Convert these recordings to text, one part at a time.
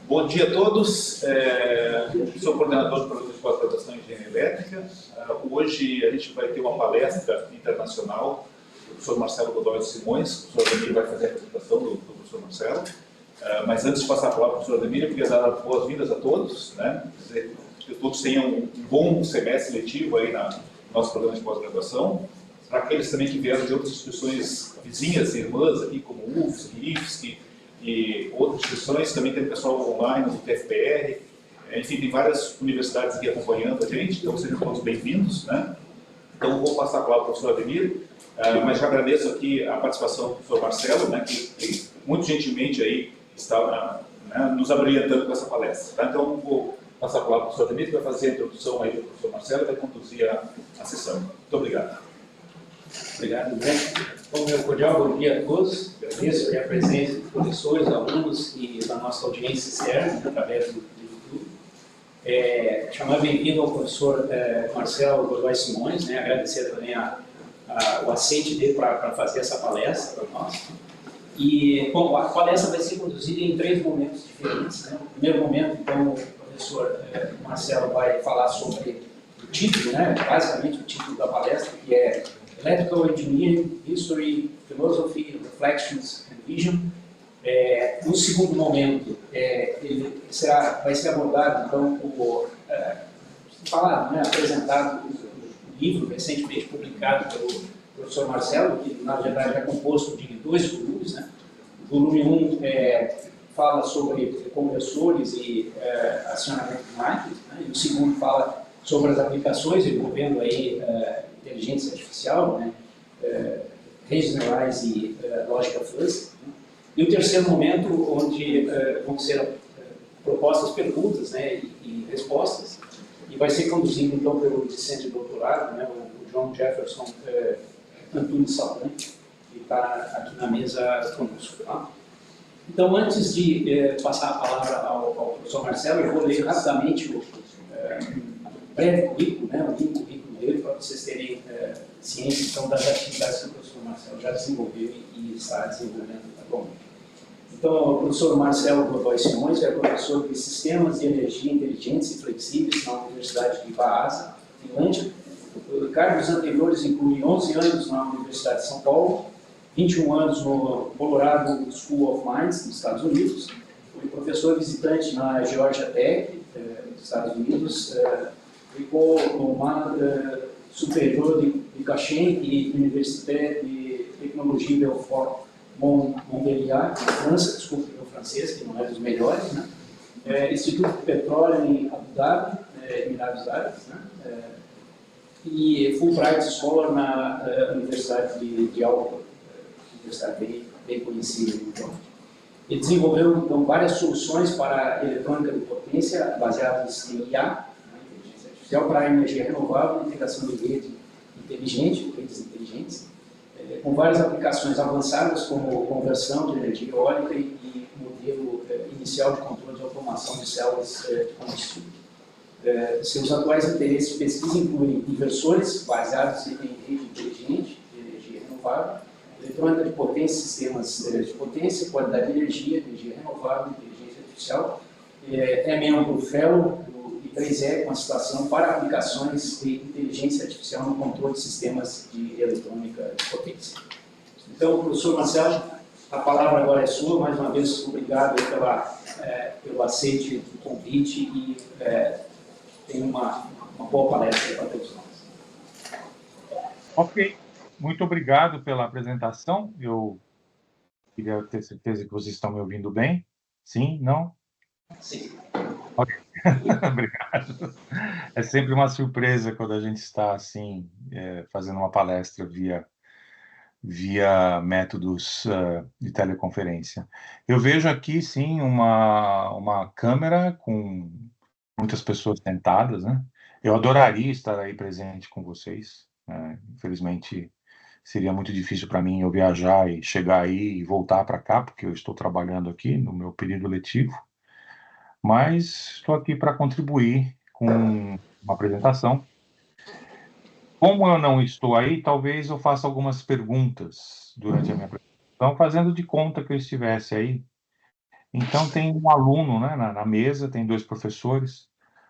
Bom dia a todos. Sou coordenador do Programa de Pós-Graduação em Engenharia Elétrica. Hoje a gente vai ter uma palestra internacional do professor Marcelo Godoy Simões. O professor Ademir vai fazer a apresentação do professor Marcelo. Mas antes de passar a palavra para o professor Ademir, eu queria dar boas-vindas a todos, né? Dizer que todos tenham um bom semestre letivo aí no nosso programa de pós-graduação. Para aqueles também que vieram de outras instituições vizinhas, irmãs aqui, como UFSC, IFSC, e outras instituições, também tem pessoal online do TFPR, enfim, tem várias universidades aqui acompanhando a gente, então sejam todos bem-vindos, né? Então, vou passar a palavra para o professor Ademir, mas já agradeço aqui a participação do professor Marcelo, né, que muito gentilmente aí está nos abrilhantando com essa palestra, tá? Então, vou passar a palavra para o professor Ademir, que vai fazer a introdução aí do professor Marcelo e vai conduzir a sessão. Muito obrigado. Obrigado, André. Bom, meu cordial bom dia a todos. Agradeço a presença de professores, alunos e da nossa audiência externa, através do YouTube. Chamar bem-vindo ao professor Marcelo Godoy Simões, né? Agradecer também o aceite dele para fazer essa palestra para nós. E, bom, a palestra vai ser conduzida em 3 momentos diferentes, né? No primeiro momento, então, o professor Marcelo vai falar sobre o título, né? Basicamente o título da palestra, que é Electrical Engineering, History, Philosophy, Reflections and Vision. No segundo momento, vai ser abordado, então, apresentado o livro recentemente publicado pelo professor Marcelo, que na verdade é composto de 2 volumes, né? O volume 1 fala sobre conversores e acionamento de máquinas, né? E o segundo fala sobre as aplicações envolvendo aí inteligência artificial, né? Redes neurais e lógica fuzzy. Né? E o terceiro momento, onde vão ser propostas perguntas, né, e respostas, e vai ser conduzido então pelo discente de doutorado, né, o John Jefferson Antunes Saldanha, que está aqui na mesa conosco. Tá? Então, antes de passar a palavra ao professor Marcelo, eu vou ler rapidamente um breve currículo, né, um currículo dele, para vocês terem ciência então, das atividades que o professor Marcelo já desenvolveu e está desenvolvendo atualmente. Então, o professor Marcelo Godoy Simões é professor de Sistemas de Energia Inteligentes e Flexíveis na Universidade de Vaasa, Finlândia. Cargos anteriores incluem 11 anos na Universidade de São Paulo, 21 anos no Colorado School of Mines, nos Estados Unidos. Foi professor visitante na Georgia Tech, nos Estados Unidos. Ficou no superior de Cachem e Université de Tecnologia Belfort Montbéliard, na França, desculpe o meu francês, que não é dos melhores, né? Instituto de Petróleo em Abu Dhabi, Emirados Árabes, né? E Fulbright Scholar na Universidade de Auckland, universidade bem conhecida. Então. Ele desenvolveu então, várias soluções para eletrônica de potência baseadas em IA, inteligência artificial, para energia renovável, integração de rede inteligente, redes inteligentes, com várias aplicações avançadas, como conversão de energia eólica e modelo inicial de controle de automação de células de combustível. Seus atuais interesses de pesquisa incluem inversores baseados em rede inteligente de energia renovável, eletrônica de potência, sistemas de potência, qualidade de energia renovável, inteligência artificial. É membro Fellow do I3E com a citação para aplicações de inteligência artificial no controle de sistemas de eletrônica de potência. Então, professor Marcelo, a palavra agora é sua. Mais uma vez, obrigado pelo aceite do convite e tenha uma boa palestra para todos nós. Ok. Muito obrigado pela apresentação. Eu queria ter certeza que vocês estão me ouvindo bem. Sim? Não? Sim. Ok. Obrigado. É sempre uma surpresa quando a gente está assim, fazendo uma palestra via métodos de teleconferência. Eu vejo aqui, sim, uma câmera com muitas pessoas sentadas, né? Eu adoraria estar aí presente com vocês. Infelizmente, seria muito difícil para mim eu viajar e chegar aí e voltar para cá, porque eu estou trabalhando aqui no meu período letivo. Mas estou aqui para contribuir com uma apresentação. Como eu não estou aí, talvez eu faça algumas perguntas durante a minha apresentação, fazendo de conta que eu estivesse aí. Então, tem um aluno, né, na mesa, tem 2 professores.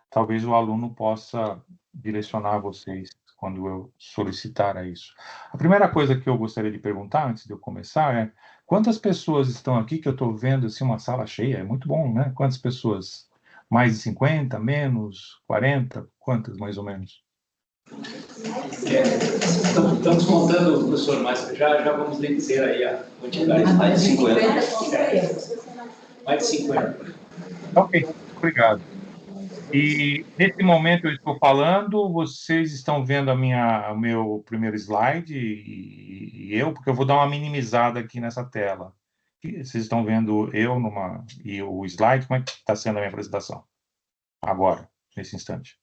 Talvez o aluno possa direcionar vocês quando eu solicitar a isso. A primeira coisa que eu gostaria de perguntar, antes de eu começar, é: quantas pessoas estão aqui? Que eu estou vendo, assim, uma sala cheia, é muito bom, né? Quantas pessoas? Mais de 50, menos, 40? Quantas, mais ou menos? Estamos contando, professor, mas já vamos lhe dizer aí a quantidade. Mais de 50. Mais de 50. Ok, obrigado. E nesse momento eu estou falando, vocês estão vendo o meu primeiro slide e eu, porque eu vou dar uma minimizada aqui nessa tela. E vocês estão vendo eu e o slide, como é que está sendo a minha apresentação? Agora, nesse instante.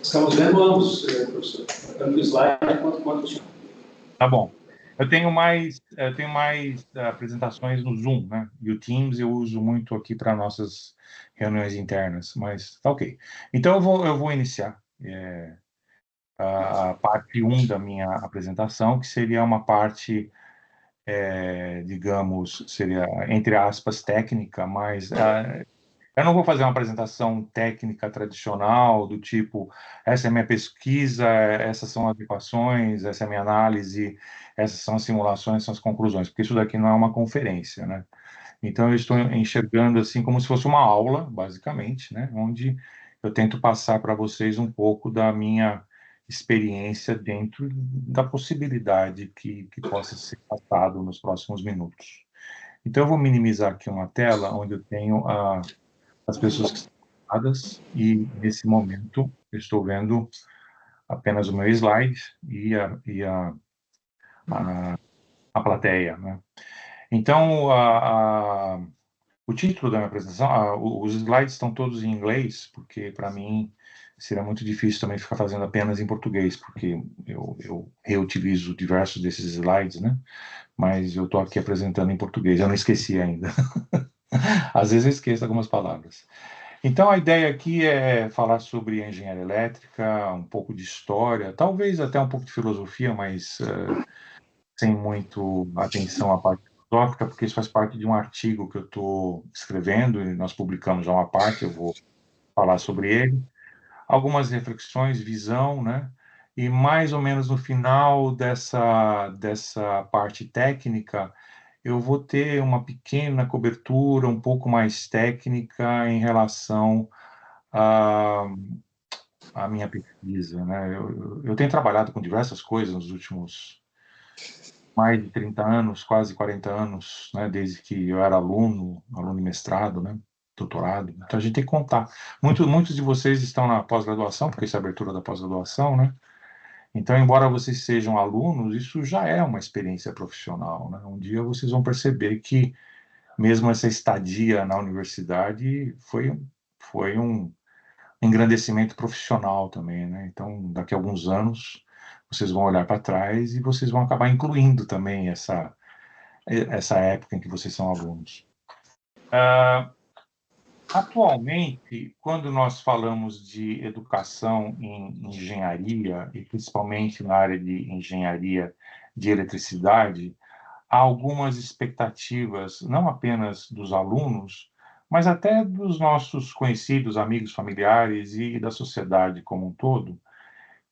Estamos vendo ambos, professor. Tanto o slide quanto o senhor. Tá bom. Eu tenho mais apresentações no Zoom, né? E o Teams eu uso muito aqui para nossas reuniões internas, mas tá ok. Então eu vou iniciar a parte 1 da minha apresentação, que seria uma parte, digamos, seria, entre aspas, técnica, mas eu não vou fazer uma apresentação técnica tradicional, do tipo, essa é a minha pesquisa, essas são as equações, essa é a minha análise, essas são as simulações, são as conclusões, porque isso daqui não é uma conferência, né? Então, eu estou enxergando assim como se fosse uma aula, basicamente, né? Onde eu tento passar para vocês um pouco da minha experiência dentro da possibilidade que possa ser passado nos próximos minutos. Então, eu vou minimizar aqui uma tela onde eu tenho as pessoas que estão conectadas e, nesse momento, eu estou vendo apenas o meu slide e a plateia, né? Então, o título da minha apresentação, os slides estão todos em inglês, porque para mim seria muito difícil também ficar fazendo apenas em português, porque eu reutilizo diversos desses slides, né? Mas eu estou aqui apresentando em português, eu não esqueci ainda. Às vezes eu esqueço algumas palavras. Então, a ideia aqui é falar sobre engenharia elétrica, um pouco de história, talvez até um pouco de filosofia, mas sem muito atenção à parte filosófica, porque isso faz parte de um artigo que eu estou escrevendo, e nós publicamos já uma parte, eu vou falar sobre ele. Algumas reflexões, visão, né? E mais ou menos no final dessa parte técnica, eu vou ter uma pequena cobertura, um pouco mais técnica em relação à, à minha pesquisa, né? Eu tenho trabalhado com diversas coisas nos últimos mais de 30 anos, quase 40 anos, né, desde que eu era aluno de mestrado, né, doutorado. Então a gente tem que contar. Muitos de vocês estão na pós-graduação, porque isso é a abertura da pós-graduação, né? Então, embora vocês sejam alunos, isso já é uma experiência profissional, né? Um dia vocês vão perceber que mesmo essa estadia na universidade foi um engrandecimento profissional também, né? Então, daqui a alguns anos, vocês vão olhar para trás e vocês vão acabar incluindo também essa época em que vocês são alunos. Atualmente, quando nós falamos de educação em engenharia, e principalmente na área de engenharia de eletricidade, há algumas expectativas, não apenas dos alunos, mas até dos nossos conhecidos, amigos, familiares e da sociedade como um todo,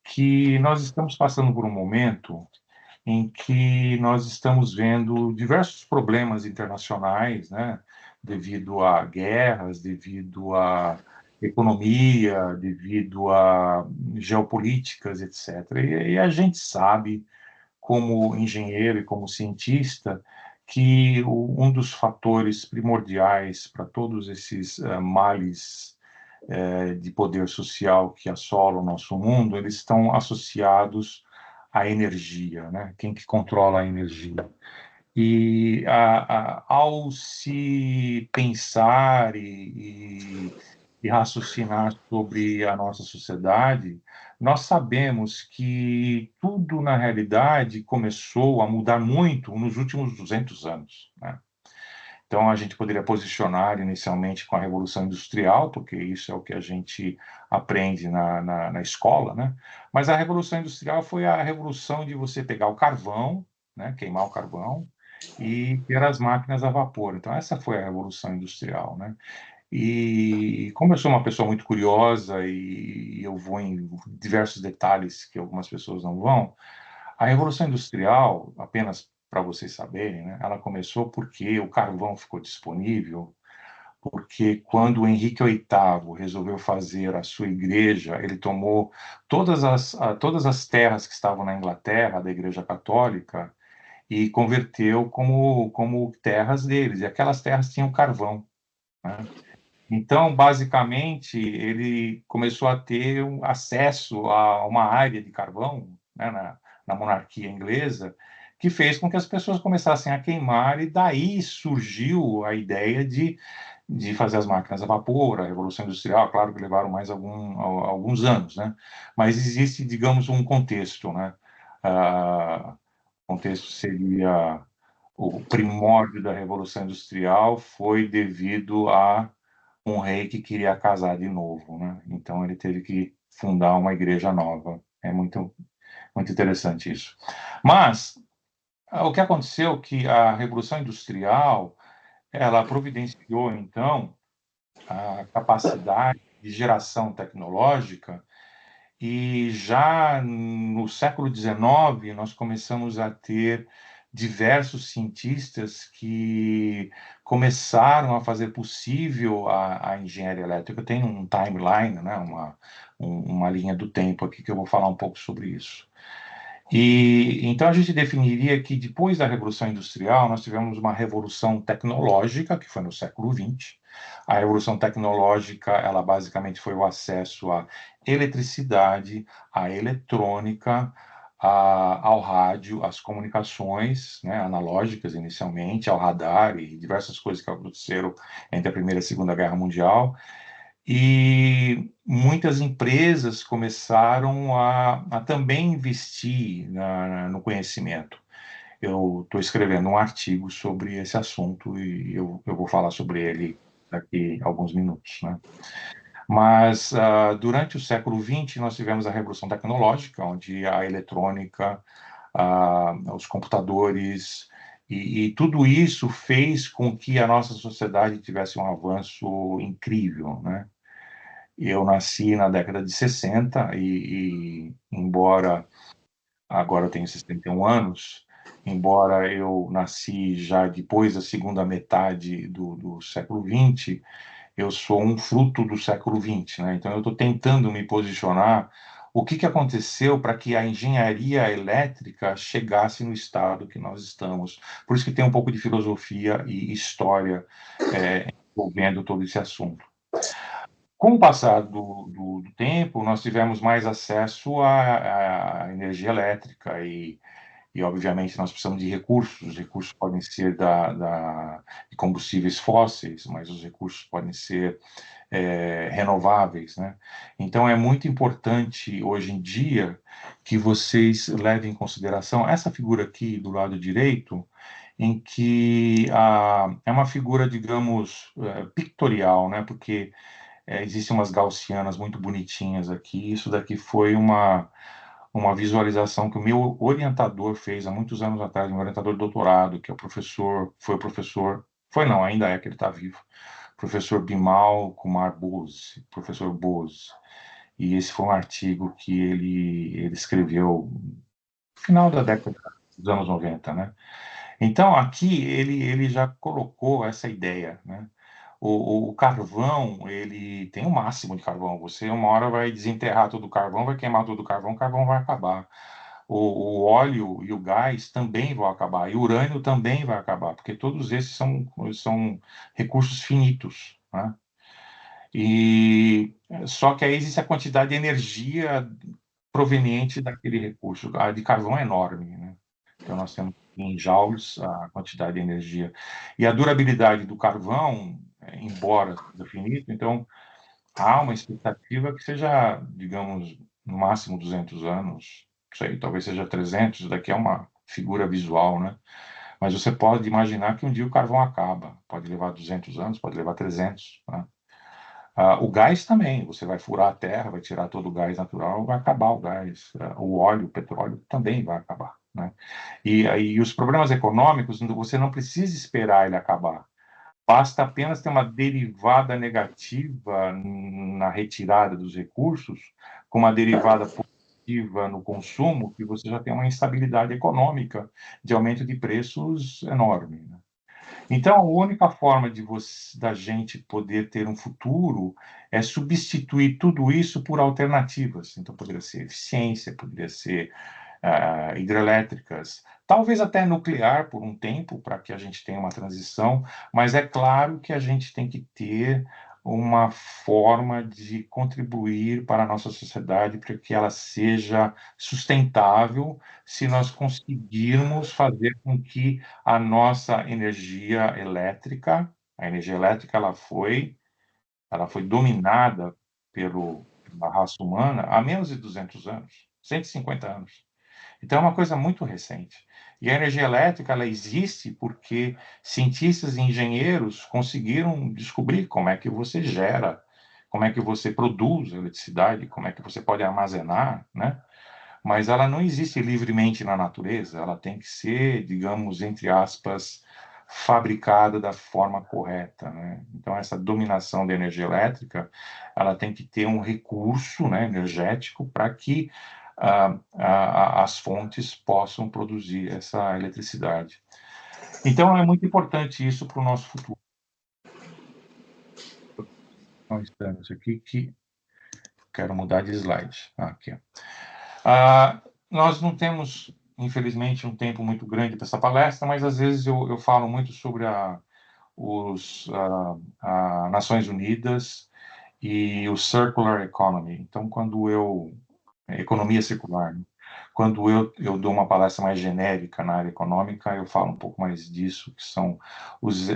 que nós estamos passando por um momento em que nós estamos vendo diversos problemas internacionais, né, devido a guerras, devido à economia, devido a geopolíticas, etc. E a gente sabe, como engenheiro e como cientista, que um dos fatores primordiais para todos esses males de poder social que assolam o nosso mundo, eles estão associados à energia, né? Quem que controla a energia? E ao se pensar e raciocinar sobre a nossa sociedade, nós sabemos que tudo, na realidade, começou a mudar muito nos últimos 200 anos, né? Então, a gente poderia posicionar inicialmente com a Revolução Industrial, porque isso é o que a gente aprende na escola, né? Mas a Revolução Industrial foi a revolução de você pegar o carvão, né? Queimar o carvão, e ter as máquinas a vapor. Então, essa foi a Revolução Industrial, né? E como eu sou uma pessoa muito curiosa e eu vou em diversos detalhes que algumas pessoas não vão, a Revolução Industrial, apenas para vocês saberem, né, ela começou porque o carvão ficou disponível, porque quando o Henrique VIII resolveu fazer a sua igreja, ele tomou todas as terras que estavam na Inglaterra, da Igreja Católica, e converteu como terras deles, e aquelas terras tinham carvão, né? Então, basicamente, ele começou a ter um acesso a uma área de carvão, né, na monarquia inglesa, que fez com que as pessoas começassem a queimar, e daí surgiu a ideia de fazer as máquinas a vapor, a Revolução Industrial. Claro que levaram mais alguns anos, né? Mas existe, digamos, um contexto, né? O contexto seria o primórdio da Revolução Industrial foi devido a um rei que queria casar de novo, né? Então ele teve que fundar uma igreja nova. É muito interessante isso. Mas o que aconteceu é que a Revolução Industrial, ela providenciou então a capacidade de geração tecnológica, e já no século XIX nós começamos a ter diversos cientistas que começaram a fazer possível a engenharia elétrica. Tem um timeline, né, uma linha do tempo aqui que eu vou falar um pouco sobre isso. E então a gente definiria que depois da Revolução Industrial nós tivemos uma revolução tecnológica, que foi no século XX. A revolução tecnológica, ela basicamente foi o acesso à eletricidade, à eletrônica, ao rádio, às comunicações, né, analógicas inicialmente, ao radar e diversas coisas que aconteceram entre a Primeira e a Segunda Guerra Mundial. E muitas empresas começaram a também investir no conhecimento. Eu estou escrevendo um artigo sobre esse assunto e eu vou falar sobre ele daqui a alguns minutos, né? Mas durante o século XX nós tivemos a Revolução Tecnológica, onde a eletrônica, os computadores e tudo isso fez com que a nossa sociedade tivesse um avanço incrível, né? Eu nasci na década de 60 e embora agora eu tenho 61 anos, embora eu nasci já depois da segunda metade do século XX, eu sou um fruto do século XX, né? Então eu estou tentando me posicionar o que aconteceu para que a engenharia elétrica chegasse no estado que nós estamos. Por isso que tem um pouco de filosofia e história envolvendo todo esse assunto. Com o passar do tempo, nós tivemos mais acesso à energia elétrica e, obviamente, nós precisamos de recursos. Os recursos podem ser de combustíveis fósseis, mas os recursos podem ser renováveis, né? Então, é muito importante, hoje em dia, que vocês levem em consideração essa figura aqui do lado direito, em que é uma figura, digamos, pictorial, né? Porque existem umas gaussianas muito bonitinhas aqui. Isso daqui foi uma visualização que o meu orientador fez há muitos anos atrás, meu orientador de doutorado, que é foi o professor, foi não, ainda é que ele está vivo, professor Bimal Kumar Bose, professor Bose. E esse foi um artigo que ele escreveu no final da década dos anos 90, né? Então, aqui ele já colocou essa ideia, né? O carvão, ele tem o máximo de carvão. Você, uma hora, vai desenterrar todo o carvão, vai queimar todo o carvão vai acabar. O óleo e o gás também vão acabar. E o urânio também vai acabar, porque todos esses são recursos finitos, né? E só que aí existe a quantidade de energia proveniente daquele recurso. A de carvão é enorme, né? Então, nós temos em joules a quantidade de energia. E a durabilidade do carvão, embora seja finito, então há uma expectativa que seja, digamos, no máximo 200 anos, não sei, talvez seja 300, daqui é uma figura visual, né? Mas você pode imaginar que um dia o carvão acaba, pode levar 200 anos, pode levar 300, né? O gás também, você vai furar a terra, vai tirar todo o gás natural, vai acabar o gás. O óleo, o petróleo também vai acabar, né? E os problemas econômicos, você não precisa esperar ele acabar. Basta apenas ter uma derivada negativa na retirada dos recursos, com uma derivada positiva no consumo, que você já tem uma instabilidade econômica de aumento de preços enorme, né? Então, a única forma da gente poder ter um futuro é substituir tudo isso por alternativas. Então, poderia ser eficiência, poderia ser hidrelétricas, talvez até nuclear por um tempo, para que a gente tenha uma transição, mas é claro que a gente tem que ter uma forma de contribuir para a nossa sociedade para que ela seja sustentável, se nós conseguirmos fazer com que a nossa a energia elétrica, ela foi dominada pela raça humana há menos de 200 anos, 150 anos. Então, é uma coisa muito recente. E a energia elétrica, ela existe porque cientistas e engenheiros conseguiram descobrir como é que você gera, como é que você produz eletricidade, como é que você pode armazenar, né? Mas ela não existe livremente na natureza, ela tem que ser, digamos, entre aspas, fabricada da forma correta, né? Então, essa dominação da energia elétrica, ela tem que ter um recurso, né, energético para que as fontes possam produzir essa eletricidade. Então, é muito importante isso para o nosso futuro. Nós estamos aqui que quero mudar de slide. Aqui. Nós não temos, infelizmente, um tempo muito grande para essa palestra, mas às vezes eu falo muito sobre a Nações Unidas e o Circular Economy. Então, economia circular, né? Quando eu dou uma palestra mais genérica na área econômica, eu falo um pouco mais disso, que são os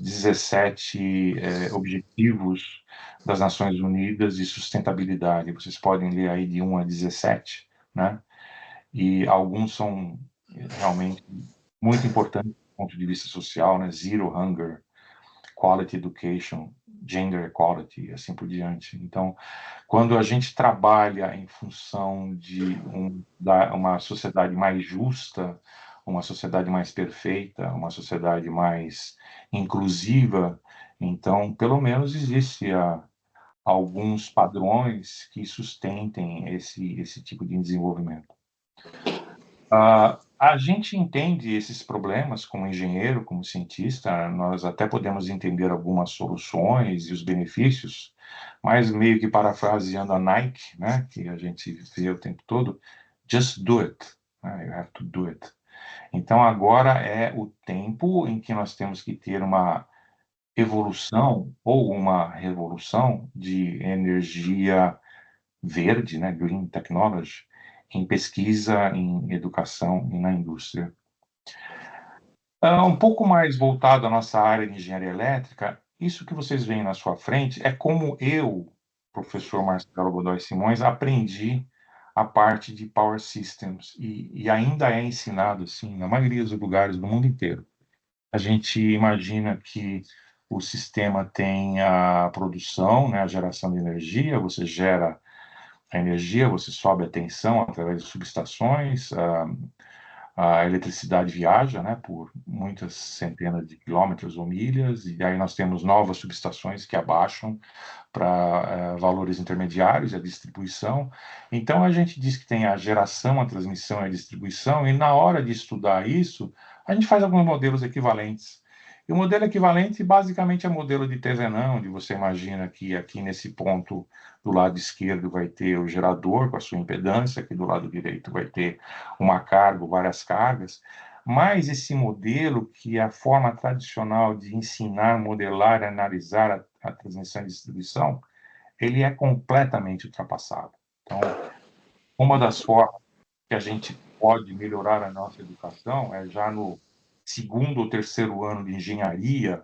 17 objetivos das Nações Unidas de sustentabilidade. Vocês podem ler aí de 1 a 17, né? E alguns são realmente muito importantes do ponto de vista social, né? Zero Hunger, Quality Education, Gender Equality, assim por diante. Então, quando a gente trabalha em função de uma sociedade mais justa, uma sociedade mais perfeita, uma sociedade mais inclusiva, então, pelo menos existe alguns padrões que sustentem esse tipo de desenvolvimento. A gente entende esses problemas como engenheiro, como cientista, nós até podemos entender algumas soluções e os benefícios, mas meio que parafraseando a Nike, né, que a gente vê o tempo todo, just do it, né, you have to do it. Então agora é o tempo em que nós temos que ter uma evolução ou uma revolução de energia verde, né, green technology, em pesquisa, em educação e na indústria. Um pouco mais voltado à nossa área de engenharia elétrica, isso que vocês veem na sua frente é como eu, professor Marcelo Godoy Simões, aprendi a parte de Power Systems e ainda é ensinado assim na maioria dos lugares do mundo inteiro. A gente imagina que o sistema tem a produção, né, a geração de energia, você gera a energia, você sobe a tensão através de subestações, a eletricidade viaja, né, por muitas centenas de quilômetros ou milhas, e aí nós temos novas subestações que abaixam para valores intermediários, a distribuição. Então, a gente diz que tem a geração, a transmissão e a distribuição, e na hora de estudar isso, a gente faz alguns modelos equivalentes. E o modelo equivalente, basicamente, é o modelo de Thevenin, onde você imagina que aqui nesse ponto do lado esquerdo vai ter o gerador com a sua impedância, aqui do lado direito vai ter uma carga, várias cargas, mas esse modelo, que é a forma tradicional de ensinar, modelar, analisar a transmissão e distribuição, ele é completamente ultrapassado. Então, uma das formas que a gente pode melhorar a nossa educação é já no segundo ou terceiro ano de engenharia,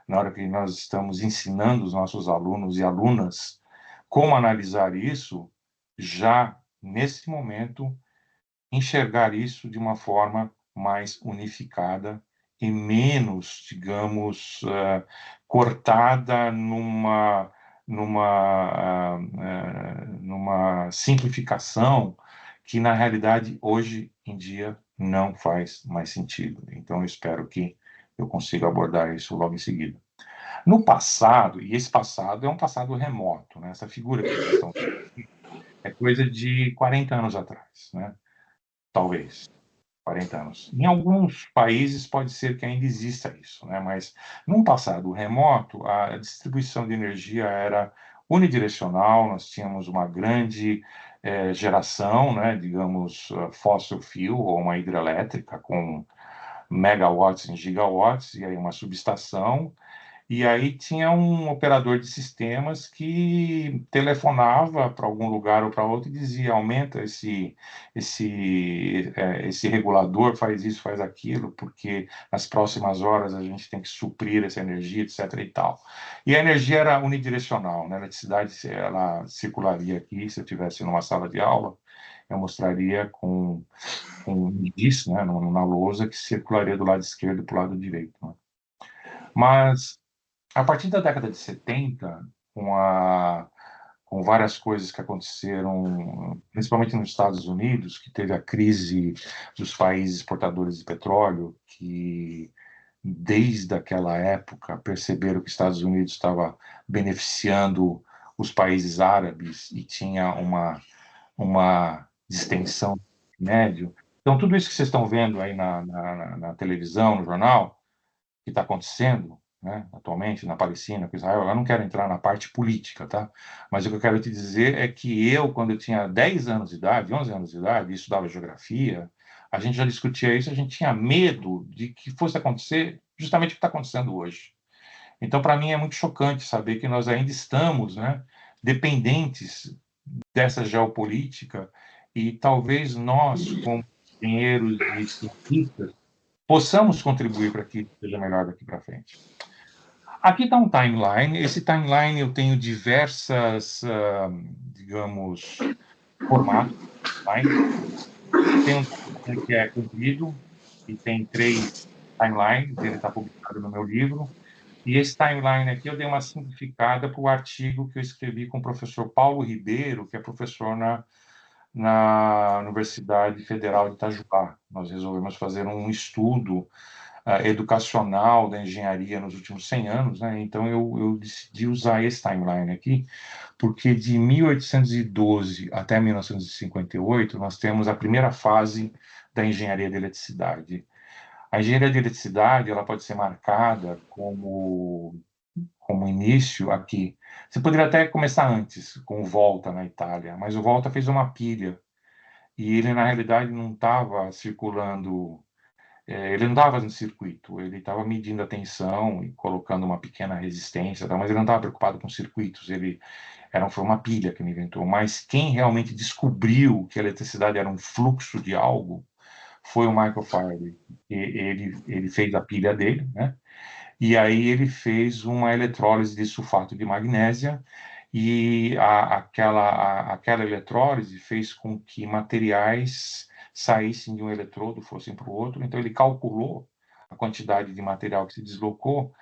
na hora que nós estamos ensinando os nossos alunos e alunas como analisar isso, já nesse momento enxergar isso de uma forma mais unificada e menos, digamos, cortada numa simplificação que na realidade hoje em dia não faz mais sentido. Então eu espero que eu consiga abordar isso logo em seguida. No passado, e esse passado é um passado remoto, né? Essa figura que vocês estão vendo aqui é coisa de 40 anos atrás, né? Talvez. 40 anos. Em alguns países pode ser que ainda exista isso, né? Mas num passado remoto, a distribuição de energia era unidirecional, nós tínhamos uma grande geração, né, digamos, fossil fuel, ou uma hidrelétrica com megawatts em gigawatts, e aí uma subestação, e aí tinha um operador de sistemas que telefonava para algum lugar ou para outro e dizia, aumenta esse regulador, faz isso, faz aquilo, porque nas próximas horas a gente tem que suprir essa energia, etc. e tal. E a energia era unidirecional, né? A eletricidade ela circularia aqui, se eu estivesse numa sala de aula, eu mostraria com um giz, né, na lousa, que circularia do lado esquerdo para o lado direito. Né? Mas a partir da década de 70, com várias coisas que aconteceram, principalmente nos Estados Unidos, que teve a crise dos países exportadores de petróleo, que desde aquela época perceberam que os Estados Unidos estava beneficiando os países árabes e tinha uma distensão médio. Então, tudo isso que vocês estão vendo aí na televisão, no jornal, que está acontecendo, né, atualmente na Palestina, com Israel, eu não quero entrar na parte política, tá? Mas o que eu quero te dizer é que eu, quando eu tinha 10 anos de idade, 11 anos de idade, e estudava geografia, a gente já discutia isso, a gente tinha medo de que fosse acontecer justamente o que está acontecendo hoje. Então, para mim, é muito chocante saber que nós ainda estamos, né, dependentes dessa geopolítica e talvez nós, como engenheiros e cientistas, possamos contribuir para que seja melhor daqui para frente. Aqui está um timeline. Esse timeline eu tenho diversas, digamos, formatos. Tem um que é comprido e tem 3 timelines. Ele está publicado no meu livro. E esse timeline aqui eu dei uma simplificada para o artigo que eu escrevi com o professor Paulo Ribeiro, que é professor na Universidade Federal de Itajubá. Nós resolvemos fazer um estudo educacional da engenharia nos últimos 100 anos, né? Então eu decidi usar esse timeline aqui, porque de 1812 até 1958 nós temos a primeira fase da engenharia de eletricidade. A engenharia de eletricidade ela pode ser marcada como início aqui. Você poderia até começar antes, com o Volta na Itália, mas o Volta fez uma pilha e ele na realidade não estava circulando. Ele não estava fazendo circuito, ele estava medindo a tensão e colocando uma pequena resistência, mas ele não estava preocupado com circuitos, foi uma pilha que ele inventou. Mas quem realmente descobriu que a eletricidade era um fluxo de algo foi o Michael Faraday. Ele fez a pilha dele, né? E aí ele fez uma eletrólise de sulfato de magnésia e aquela eletrólise fez com que materiais saíssem de um eletrodo, fossem para o outro. Então, ele calculou a quantidade de material que se deslocou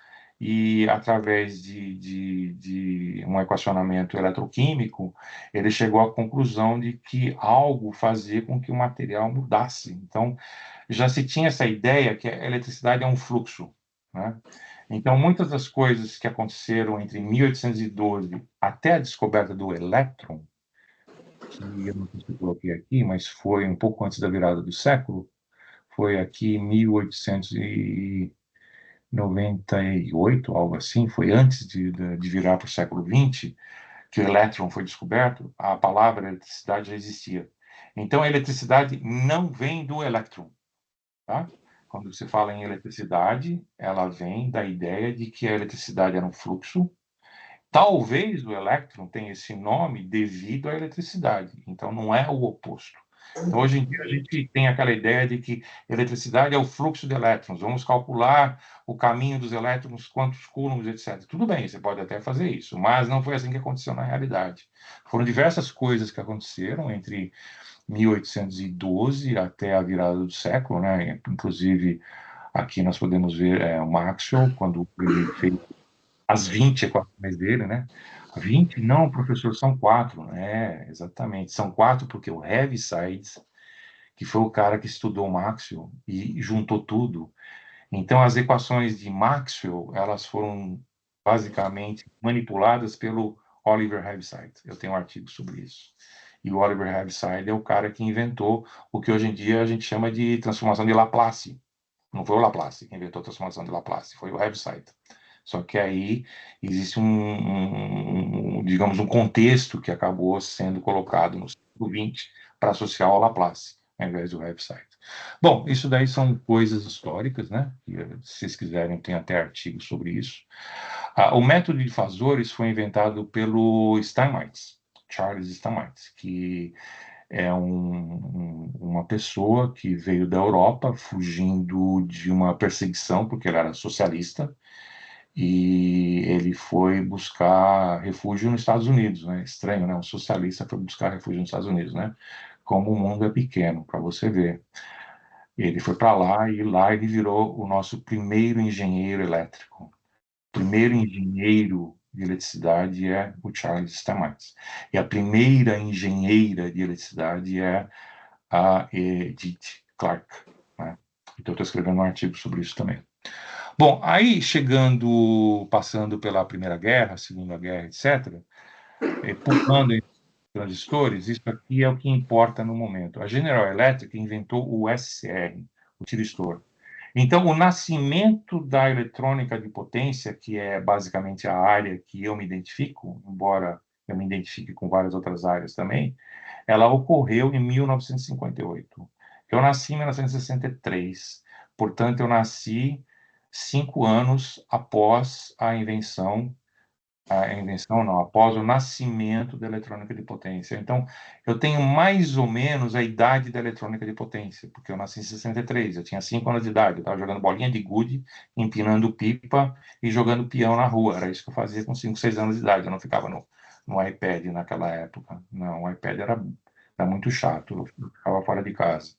e, através de um equacionamento eletroquímico, ele chegou à conclusão de que algo fazia com que o material mudasse. Então, já se tinha essa ideia que a eletricidade é um fluxo, né? Então, muitas das coisas que aconteceram entre 1812 até a descoberta do elétron, que eu não sei se eu coloquei aqui, mas foi um pouco antes da virada do século, foi aqui em 1898, algo assim, foi antes de virar para o século XX, que o elétron foi descoberto, a palavra eletricidade já existia. Então, a eletricidade não vem do elétron, tá? Quando você fala em eletricidade, ela vem da ideia de que a eletricidade era um fluxo. Talvez o elétron tenha esse nome devido à eletricidade, então não é o oposto. Então, hoje em dia, a gente tem aquela ideia de que eletricidade é o fluxo de elétrons, vamos calcular o caminho dos elétrons, quantos coulombs, etc. Tudo bem, você pode até fazer isso, mas não foi assim que aconteceu na realidade. Foram diversas coisas que aconteceram entre 1812 até a virada do século, né? Inclusive, aqui nós podemos ver o Maxwell, quando ele fez as 20 equações dele, né? 20? Não, professor, são 4. É, exatamente. São 4 porque o Heaviside, que foi o cara que estudou Maxwell e juntou tudo. Então, as equações de Maxwell, elas foram basicamente manipuladas pelo Oliver Heaviside. Eu tenho um artigo sobre isso. E o Oliver Heaviside é o cara que inventou o que hoje em dia a gente chama de transformação de Laplace. Não foi o Laplace que inventou a transformação de Laplace, foi o Heaviside. Só que aí existe digamos, um contexto que acabou sendo colocado no século XX para associar ao Laplace, ao invés do Heaviside. Bom, isso daí são coisas históricas, né? E, se vocês quiserem, tem até artigos sobre isso. O método de fazores foi inventado pelo Steinmetz, Charles Steinmetz, que é uma pessoa que veio da Europa fugindo de uma perseguição, porque ele era socialista, e ele foi buscar refúgio nos Estados Unidos, né? Estranho, né? Um socialista foi buscar refúgio nos Estados Unidos, né? Como o mundo é pequeno, para você ver. Ele foi para lá e lá ele virou o nosso primeiro engenheiro elétrico. O primeiro engenheiro de eletricidade é o Charles Steinmetz. E a primeira engenheira de eletricidade é a Edith Clark, né? Então, eu estou escrevendo um artigo sobre isso também. Bom, aí passando pela Primeira Guerra, Segunda Guerra, etc., pulando entre os transistores, isso aqui é o que importa no momento. A General Electric inventou o SCR, o tiristor. Então, o nascimento da eletrônica de potência, que é basicamente a área que eu me identifico, embora eu me identifique com várias outras áreas também, ela ocorreu em 1958. Eu nasci em 1963, portanto, eu nasci 5 anos após após o nascimento da eletrônica de potência. Então, eu tenho mais ou menos a idade da eletrônica de potência, porque eu nasci em 63, eu tinha 5 anos de idade, eu estava jogando bolinha de gude, empinando pipa e jogando peão na rua. Era isso que eu fazia com 5, 6 anos de idade, eu não ficava no iPad naquela época. Não, o iPad era muito chato, eu ficava fora de casa.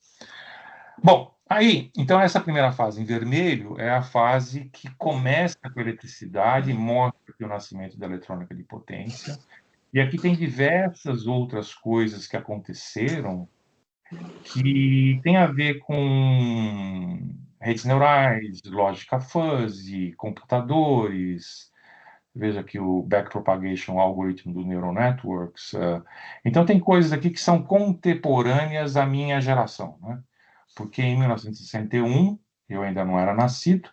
Bom, aí, então essa primeira fase em vermelho é a fase que começa com a eletricidade, mostra aqui o nascimento da eletrônica de potência, e aqui tem diversas outras coisas que aconteceram que tem a ver com redes neurais, lógica fuzzy, computadores, veja aqui o backpropagation algorithm do neural networks. Então tem coisas aqui que são contemporâneas à minha geração, né? Porque em 1961 eu ainda não era nascido,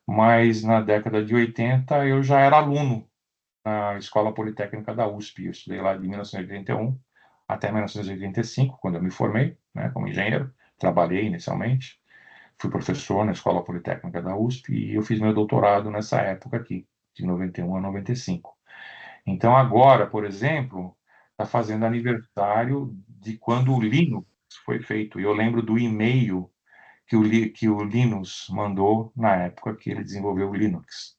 mas na década de 80 eu já era aluno na Escola Politécnica da USP. Eu estudei lá de 1981 até 1985, quando eu me formei, né, como engenheiro. Trabalhei inicialmente, fui professor na Escola Politécnica da USP e eu fiz meu doutorado nessa época aqui, de 91 a 95. Então agora, por exemplo, está fazendo aniversário de quando o Linux foi feito. E eu lembro do e-mail que o Linus mandou na época que ele desenvolveu o Linux.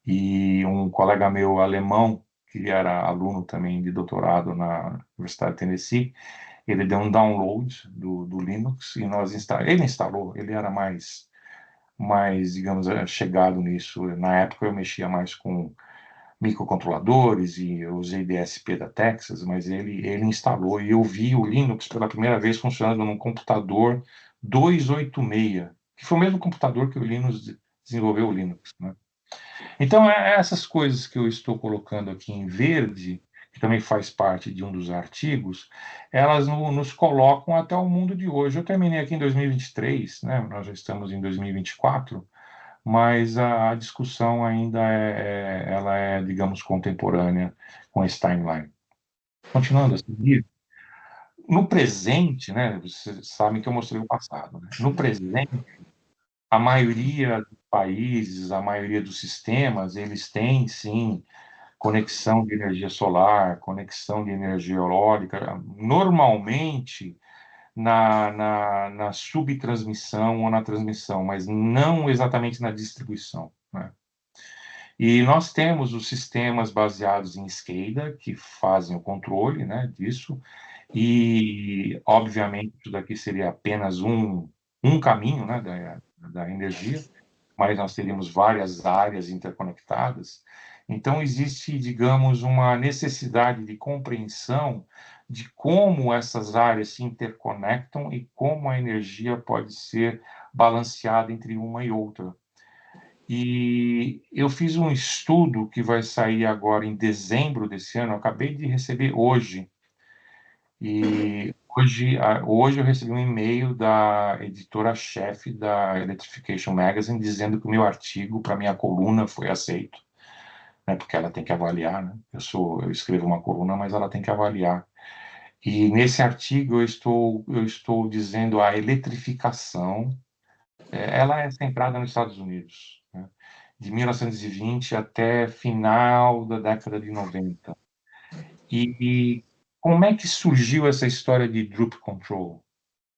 E um colega meu alemão, que era aluno também de doutorado na Universidade de Tennessee, ele deu um download do Linux e ele instalou, ele era mais, digamos, chegado nisso. Na época eu mexia mais com microcontroladores e eu usei DSP da Texas, mas ele instalou e eu vi o Linux pela primeira vez funcionando num computador 286, que foi o mesmo computador que o Linus desenvolveu o Linux, né? Então, essas coisas que eu estou colocando aqui em verde, que também faz parte de um dos artigos, elas nos colocam até o mundo de hoje. Eu terminei aqui em 2023, né? Nós já estamos em 2024, mas a discussão ainda ela é, digamos, contemporânea com esse timeline. Continuando a seguir, no presente, né, vocês sabem que eu mostrei o passado, né? No presente, a maioria dos países, a maioria dos sistemas, eles têm, sim, conexão de energia solar, conexão de energia eólica, normalmente na subtransmissão ou na transmissão, mas não exatamente na distribuição, né? E nós temos os sistemas baseados em SCADA, que fazem o controle, né, disso, e, obviamente, isso daqui seria apenas um caminho, né, da energia, mas nós teríamos várias áreas interconectadas, Então, existe, digamos, uma necessidade de compreensão de como essas áreas se interconectam e como a energia pode ser balanceada entre uma e outra. E eu fiz um estudo que vai sair agora em dezembro desse ano, eu acabei de receber hoje, e hoje eu recebi um e-mail da editora-chefe da Electrification Magazine dizendo que o meu artigo para minha coluna foi aceito, né, porque ela tem que avaliar, né? Eu escrevo uma coluna, mas ela tem que avaliar. E nesse artigo eu estou dizendo a eletrificação, ela é centrada nos Estados Unidos, né? De 1920 até final da década de 90. E como é que surgiu essa história de Droop Control?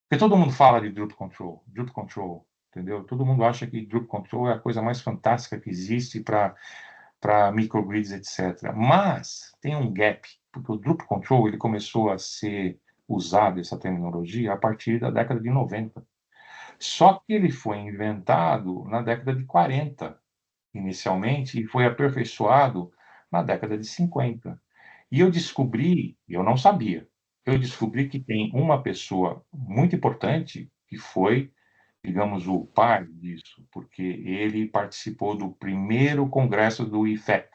Porque todo mundo fala de Droop Control, entendeu? Todo mundo acha que Droop Control é a coisa mais fantástica que existe para microgrids, etc. Mas tem um gap, porque o Droop Control ele começou a ser usado, essa terminologia, a partir da década de 90. Só que ele foi inventado na década de 40, inicialmente, e foi aperfeiçoado na década de 50. E eu não sabia, eu descobri que tem uma pessoa muito importante que foi, digamos, o pai disso, porque ele participou do primeiro congresso do IFEC.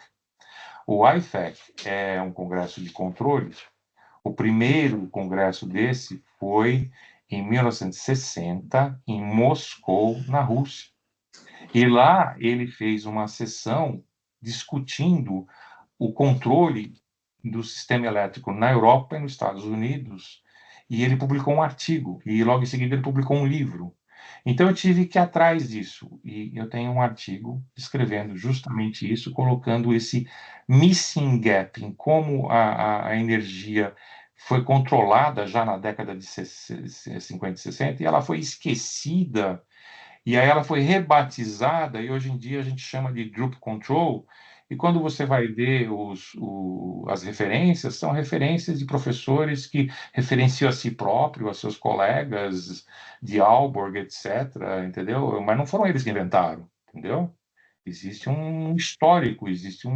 O IFEC é um congresso de controles. O primeiro congresso desse foi em 1960, em Moscou, na Rússia. E lá ele fez uma sessão discutindo o controle do sistema elétrico na Europa e nos Estados Unidos, e ele publicou um artigo, e logo em seguida ele publicou um livro. Então eu tive que ir atrás disso, e eu tenho um artigo escrevendo justamente isso, colocando esse missing gap, em como a energia foi controlada já na década de 50 e 60, e ela foi esquecida, e aí ela foi rebatizada, e hoje em dia a gente chama de Droop Control, e quando você vai ver as referências, são referências de professores que referenciam a si próprio, a seus colegas de Aalborg, etc., entendeu? Mas não foram eles que inventaram, entendeu? Existe um histórico, existe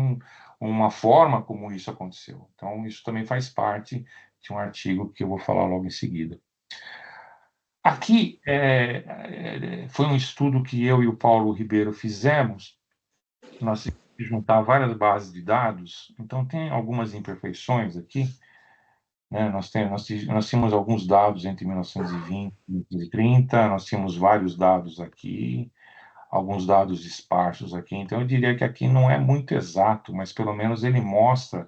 uma forma como isso aconteceu. Então, isso também faz parte de um artigo que eu vou falar logo em seguida. Aqui foi um estudo que eu e o Paulo Ribeiro fizemos. Nós tivemos que juntar várias bases de dados, então tem algumas imperfeições aqui, né? Nós tínhamos alguns dados entre 1920 e 1930, nós tínhamos vários dados aqui, alguns dados esparsos aqui, então eu diria que aqui não é muito exato, mas pelo menos ele mostra,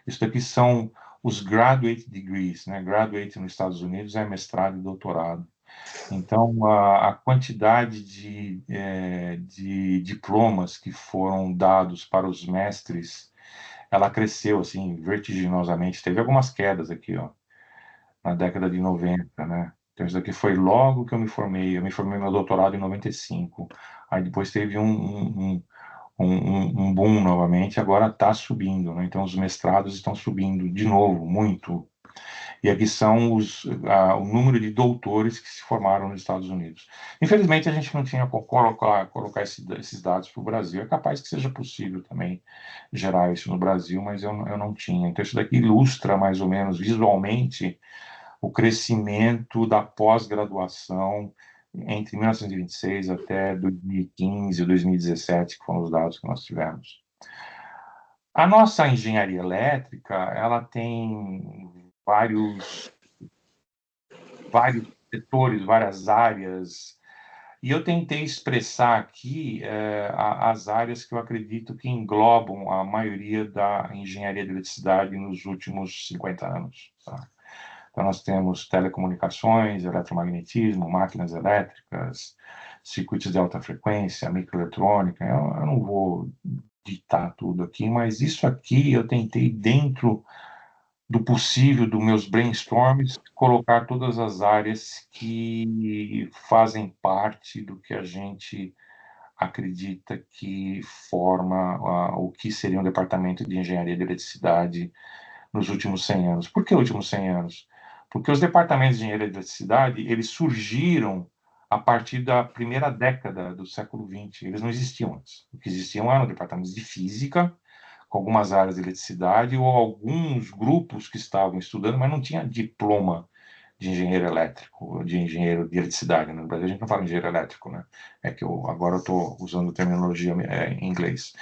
isso daqui são os graduate degrees, né? Graduate nos Estados Unidos é mestrado e doutorado. Então, a quantidade de diplomas que foram dados para os mestres, ela cresceu, assim, vertiginosamente. Teve algumas quedas aqui, ó, na década de 90, né? Então, isso daqui foi logo que eu me formei. Eu me formei meu doutorado em 95. Aí depois teve um boom novamente, agora está subindo, né? Então, os mestrados estão subindo de novo, muito. E aqui são o número de doutores que se formaram nos Estados Unidos. Infelizmente, a gente não tinha como colocar esses dados para o Brasil. É capaz que seja possível também gerar isso no Brasil, mas eu não tinha. Então, isso daqui ilustra mais ou menos visualmente o crescimento da pós-graduação entre 1926 até 2015 ou 2017, que foram os dados que nós tivemos. A nossa engenharia elétrica, ela tem vários setores, várias áreas, e eu tentei expressar aqui as áreas que eu acredito que englobam a maioria da engenharia de eletricidade nos últimos 50 anos. Tá? Então, nós temos telecomunicações, eletromagnetismo, máquinas elétricas, circuitos de alta frequência, microeletrônica. Eu não vou ditar tudo aqui, mas isso aqui eu tentei, dentro do possível, dos meus brainstorms, colocar todas as áreas que fazem parte do que a gente acredita que forma o que seria um departamento de engenharia de eletricidade nos últimos 100 anos. Por que últimos 100 anos? Porque os departamentos de engenharia de eletricidade, eles surgiram a partir da primeira década do século XX. Eles não existiam antes. O que existiam eram departamentos de física, com algumas áreas de eletricidade, ou alguns grupos que estavam estudando, mas não tinha diploma de engenheiro elétrico, de engenheiro de eletricidade. No Brasil a gente não fala engenheiro elétrico, né? É que agora eu estou usando terminologia em inglês.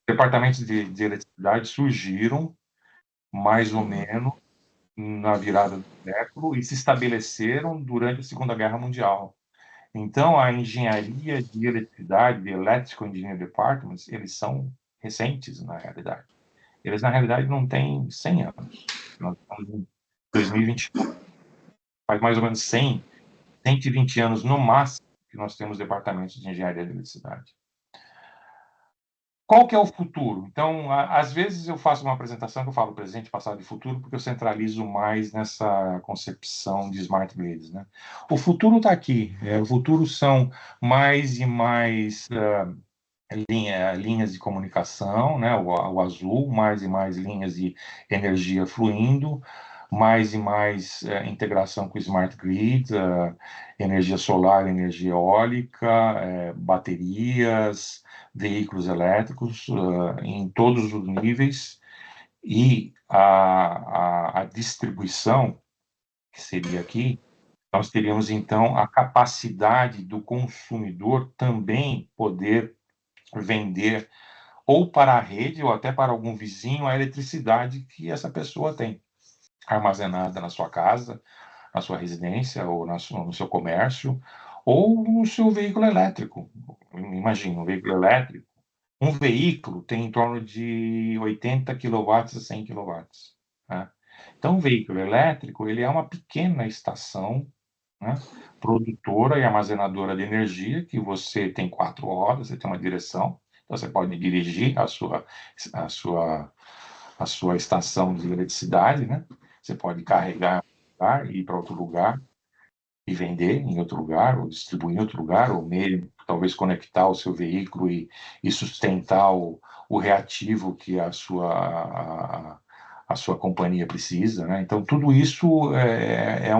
Departamentos de eletricidade surgiram mais ou menos na virada do século e se estabeleceram durante a Segunda Guerra Mundial. Então, a engenharia de eletricidade, de Electrical Engineering Departments, eles são recentes, na realidade. Eles, na realidade, não têm 100 anos. Nós estamos em 2021. Faz mais ou menos 100, 120 anos no máximo que nós temos departamentos de engenharia de eletricidade. Qual que é o futuro? Então, às vezes eu faço uma apresentação que eu falo presente, passado e futuro, porque eu centralizo mais nessa concepção de smart grids, né? O futuro está aqui. O futuro são mais e mais linhas de comunicação, né? O azul, mais e mais linhas de energia fluindo, mais e mais integração com smart grids, energia solar, energia eólica, baterias, veículos elétricos em todos os níveis, e a distribuição, que seria aqui, nós teríamos então a capacidade do consumidor também poder vender ou para a rede ou até para algum vizinho a eletricidade que essa pessoa tem armazenada na sua casa, na sua residência ou no seu comércio ou no seu veículo elétrico. Imagina, um veículo elétrico. Um veículo tem em torno de 80 kW a 100 kW. Né? Então, o veículo elétrico ele é uma pequena estação, né, produtora e armazenadora de energia, que você tem 4 rodas, você tem uma direção, então você pode dirigir a sua estação de eletricidade, né? Você pode carregar em um lugar e ir para outro lugar e vender em outro lugar, ou distribuir em outro lugar, ou mesmo talvez conectar o seu veículo e sustentar o reativo que a sua companhia precisa, né? Então, tudo isso é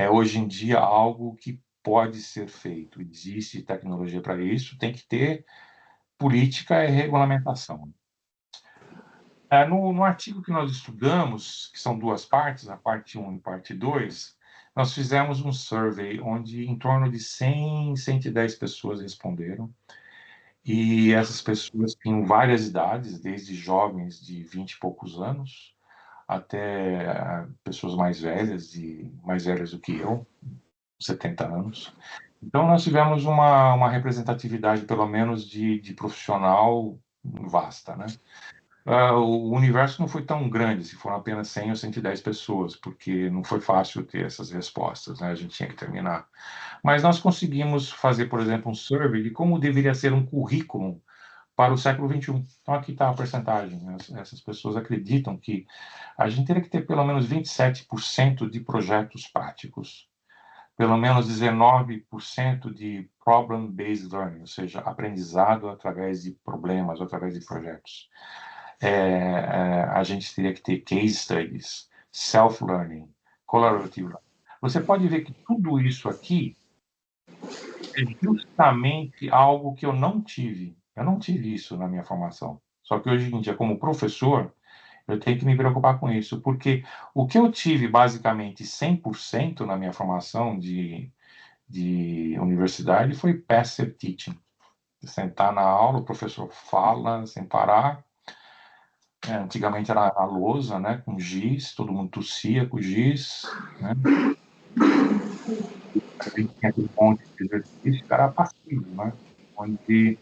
hoje em dia algo que pode ser feito. Existe tecnologia para isso, tem que ter política e regulamentação. No artigo que nós estudamos, que são 2 partes, a parte 1 e parte 2, nós fizemos um survey onde em torno de 100, 110 pessoas responderam, e essas pessoas tinham várias idades, desde jovens de 20 e poucos anos, até pessoas mais velhas do que eu, 70 anos. Então, nós tivemos uma representatividade, pelo menos, de profissional vasta, né? O universo não foi tão grande, se foram apenas 100 ou 110 pessoas, porque não foi fácil ter essas respostas, né? A gente tinha que terminar. Mas nós conseguimos fazer, por exemplo, um survey de como deveria ser um currículo para o século XXI. Então, aqui está a percentagem. Essas pessoas acreditam que a gente teria que ter pelo menos 27% de projetos práticos, pelo menos 19% de problem-based learning, ou seja, aprendizado através de problemas, através de projetos. A gente teria que ter case studies, self-learning, collaborative learning. Você pode ver que tudo isso aqui é justamente algo que eu não tive. Eu não tive isso na minha formação. Só que hoje em dia, como professor, eu tenho que me preocupar com isso, porque o que eu tive basicamente 100% na minha formação de universidade foi passive teaching. Sentar na aula, o professor fala sem parar. Antigamente era a lousa, né, com giz, todo mundo tossia com giz, né? A gente tinha aquele monte de exercício, era passivo, né? Onde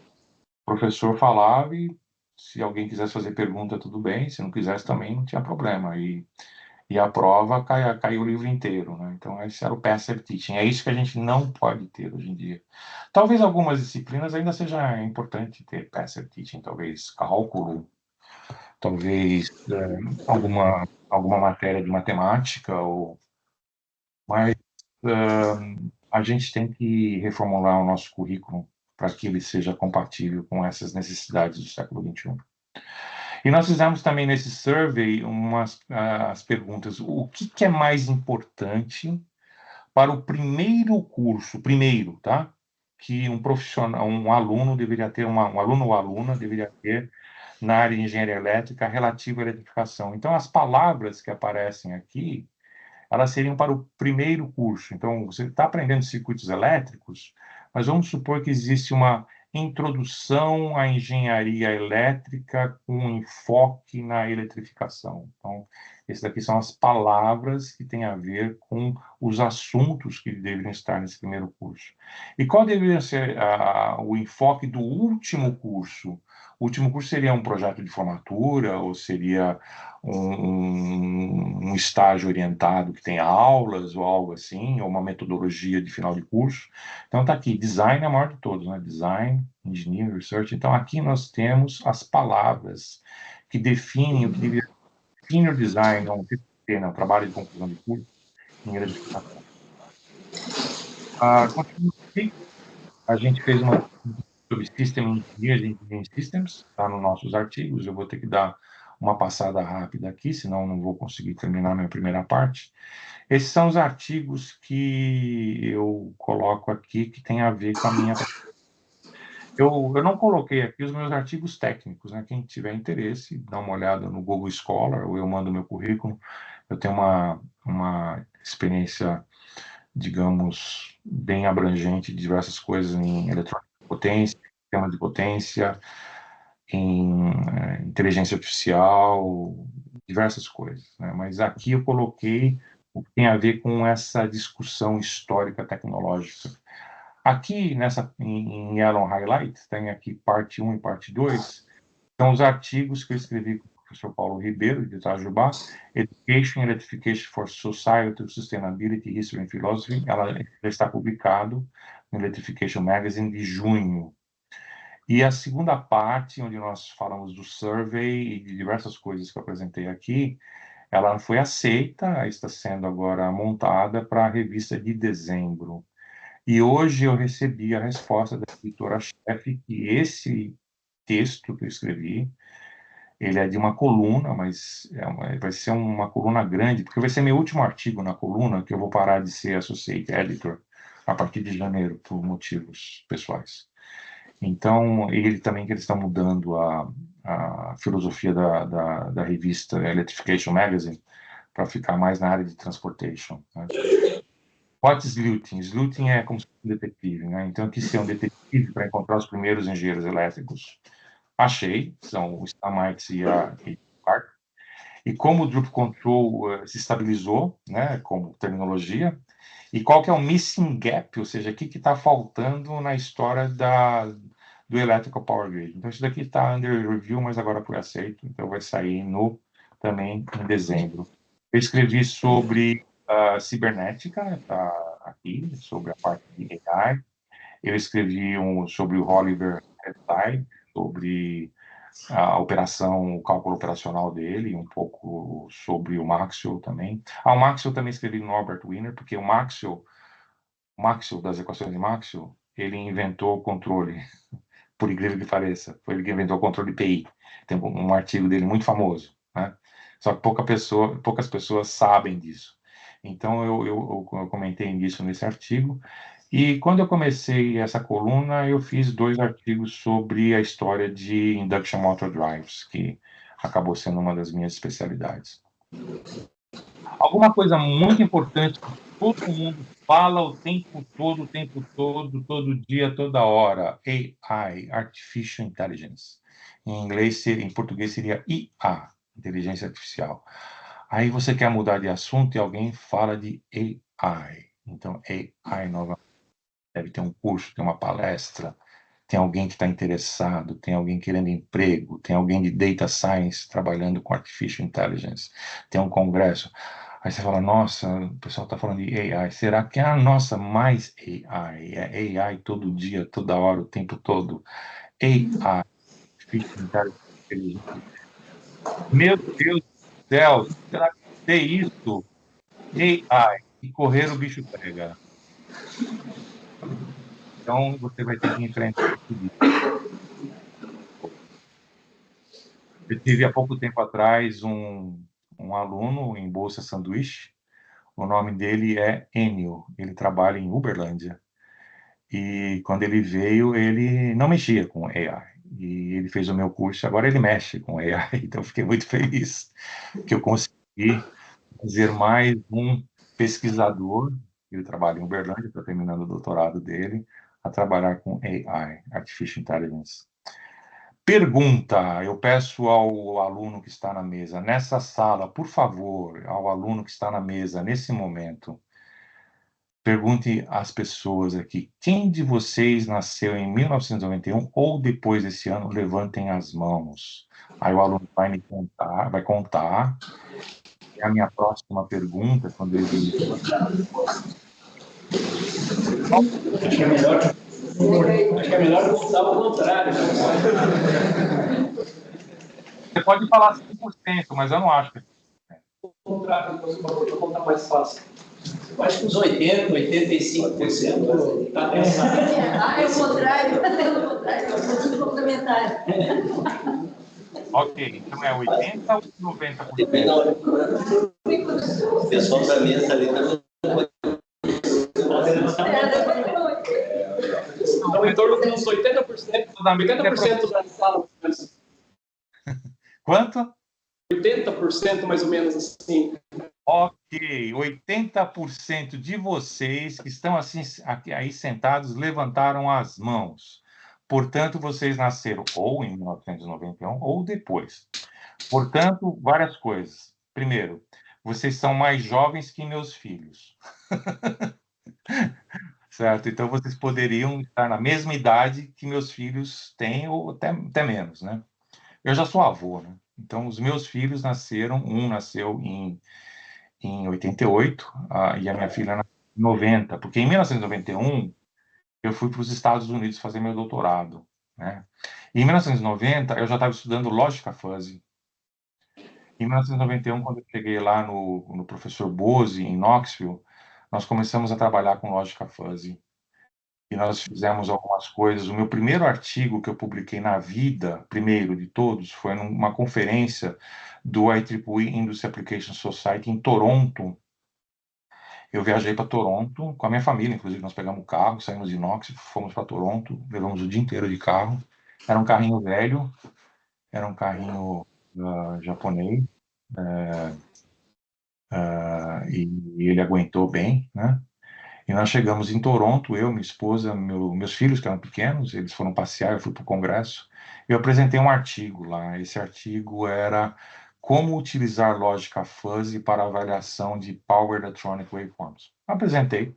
o professor falava e se alguém quisesse fazer pergunta, tudo bem, se não quisesse também não tinha problema. E a prova caiu o livro inteiro, né? Então esse era o passive teaching. É isso que a gente não pode ter hoje em dia. Talvez algumas disciplinas ainda seja importante ter passive teaching, talvez cálculo, talvez alguma matéria de matemática, mas a gente tem que reformular o nosso currículo para que ele seja compatível com essas necessidades do século XXI. E nós fizemos também nesse survey as perguntas: o que é mais importante para o primeiro curso, tá? que um profissional, um aluno deveria ter, um aluno ou aluna deveria ter na área de engenharia elétrica relativa à eletrificação. Então, as palavras que aparecem aqui, elas seriam para o primeiro curso. Então, você está aprendendo circuitos elétricos, mas vamos supor que existe uma introdução à engenharia elétrica com enfoque na eletrificação. Então, essas daqui são as palavras que têm a ver com os assuntos que deveriam estar nesse primeiro curso. E qual deveria ser o enfoque do último curso? O último curso seria um projeto de formatura ou seria um estágio orientado que tem aulas ou algo assim, ou uma metodologia de final de curso. Então está aqui, design é a maior de todos, né? Design, engineering, research. Então aqui nós temos as palavras que definem o que deveria ser senior design, ou um trabalho de conclusão de curso em eletrificação. Continua aqui. A gente fez uma sobre System Engineering Systems, está nos nossos artigos. Eu vou ter que dar uma passada rápida aqui, senão não vou conseguir terminar a minha primeira parte. Esses são os artigos que eu coloco aqui, que tem a ver com a minha... Eu não coloquei aqui os meus artigos técnicos, né? Quem tiver interesse, dá uma olhada no Google Scholar, ou eu mando meu currículo. Eu tenho uma experiência, digamos, bem abrangente de diversas coisas em eletrônica de potência, sistema de potência, em inteligência artificial, diversas coisas, né? Mas aqui eu coloquei o que tem a ver com essa discussão histórica tecnológica. Aqui, em Yellow Highlight, tem aqui parte 1 e parte 2, são os artigos que eu escrevi com o professor Paulo Ribeiro, de Itajubá, Education and Electrification for Society, Sustainability, History and Philosophy. Ela está publicado no Electrification Magazine de junho. E a segunda parte, onde nós falamos do survey e de diversas coisas que eu apresentei aqui, ela foi aceita, está sendo agora montada para a revista de dezembro. E hoje eu recebi a resposta da editora-chefe que esse texto que eu escrevi, ele é de uma coluna, mas vai ser uma coluna grande, porque vai ser meu último artigo na coluna, que eu vou parar de ser associate editor a partir de janeiro, por motivos pessoais. Então, ele também que eles estão mudando a filosofia da revista Electrification Magazine para ficar mais na área de transportation, né? What is sleuthing? Sleuthing é como se fosse um detetive, né? Então, eu quis ser um detetive para encontrar os primeiros engenheiros elétricos. Achei, são o Stamaitz e a Clark. E como o Droop Control se estabilizou, né, como terminologia, e qual que é o missing gap, ou seja, o que está faltando na história do Electrical Power Grid. Então, isso daqui está under review, mas agora foi aceito, então vai sair também em dezembro. Eu escrevi sobre cibernética, está aqui, sobre a parte de AI. Eu escrevi sobre o Oliver Hetzai, sobre a operação, o cálculo operacional dele, um pouco sobre o Maxwell também. O Maxwell também escrevi no Norbert Wiener, porque o Maxwell das equações de Maxwell, ele inventou o controle, por incrível que pareça. Foi ele que inventou o controle PI. Tem um artigo dele muito famoso, né? Só que poucas pessoas sabem disso. Então, eu comentei nisso nesse artigo. E quando eu comecei essa coluna, eu fiz 2 artigos sobre a história de Induction Motor Drives, que acabou sendo uma das minhas especialidades. Alguma coisa muito importante que todo mundo fala o tempo todo, todo dia, toda hora. AI, Artificial Intelligence. Em português seria IA, Inteligência Artificial. Aí você quer mudar de assunto e alguém fala de AI. Então, AI novamente. Deve ter um curso, tem uma palestra, tem alguém que está interessado, tem alguém querendo emprego, tem alguém de Data Science trabalhando com Artificial Intelligence, tem um congresso. Aí você fala, nossa, o pessoal está falando de AI, será que nossa, mais AI? É AI todo dia, toda hora, o tempo todo. AI, Artificial Intelligence. Meu Deus do céu, será que tem isso? AI, e correr o bicho pega. Então, você vai ter que enfrentar tudo isso. Eu tive há pouco tempo atrás um aluno em Bolsa Sanduíche, o nome dele é Enio, ele trabalha em Uberlândia. E quando ele veio, ele não mexia com AI. E ele fez o meu curso, agora ele mexe com AI. Então, eu fiquei muito feliz que eu consegui fazer mais um pesquisador, ele trabalha em Uberlândia, está terminando o doutorado dele, a trabalhar com AI, Artificial Intelligence. Pergunta, eu peço ao aluno que está na mesa, nessa sala, por favor, ao aluno que está na mesa, nesse momento, pergunte às pessoas aqui, quem de vocês nasceu em 1991 ou depois desse ano? Levantem as mãos. Aí o aluno vai contar, e a minha próxima pergunta, quando ele Acho que é melhor voltar ao contrário. Você pode falar 100%, mas eu não acho que Contrário, para contar mais fácil. Eu acho que uns 80, 85% está nessa. É o contrário, é um pouquinho complementar. Ok, então é 80 ou 90%? O pessoal da mesa ali também. Então, em torno de uns 80%, 80% da sala. Quanto? 80% mais ou menos assim. Ok, 80% de vocês que estão assim, aí sentados levantaram as mãos. Portanto, vocês nasceram ou em 1991 ou depois. Portanto, várias coisas. Primeiro, vocês são mais jovens que meus filhos. Certo? Então, vocês poderiam estar na mesma idade que meus filhos têm, ou até menos, né? Eu já sou avô, né? Então, os meus filhos nasceram, um nasceu em 88, e a minha filha nasceu em 90, porque em 1991 eu fui para os Estados Unidos fazer meu doutorado, né? E em 1990 eu já estava estudando lógica fuzzy. Em 1991, quando eu cheguei lá no professor Bose, em Knoxville, nós começamos a trabalhar com lógica fuzzy. E nós fizemos algumas coisas. O meu primeiro artigo que eu publiquei na vida, primeiro de todos, foi numa conferência do IEEE Industry Application Society em Toronto. Eu viajei para Toronto com a minha família, inclusive nós pegamos o carro, saímos de Knoxville, fomos para Toronto, levamos o dia inteiro de carro. Era um carrinho velho, era um carrinho japonês, e ele aguentou bem, né? E nós chegamos em Toronto, eu, minha esposa, meus filhos, que eram pequenos, eles foram passear, eu fui para o congresso. Eu apresentei um artigo lá. Esse artigo era como utilizar lógica fuzzy para avaliação de Power Electronic Waveforms. Apresentei.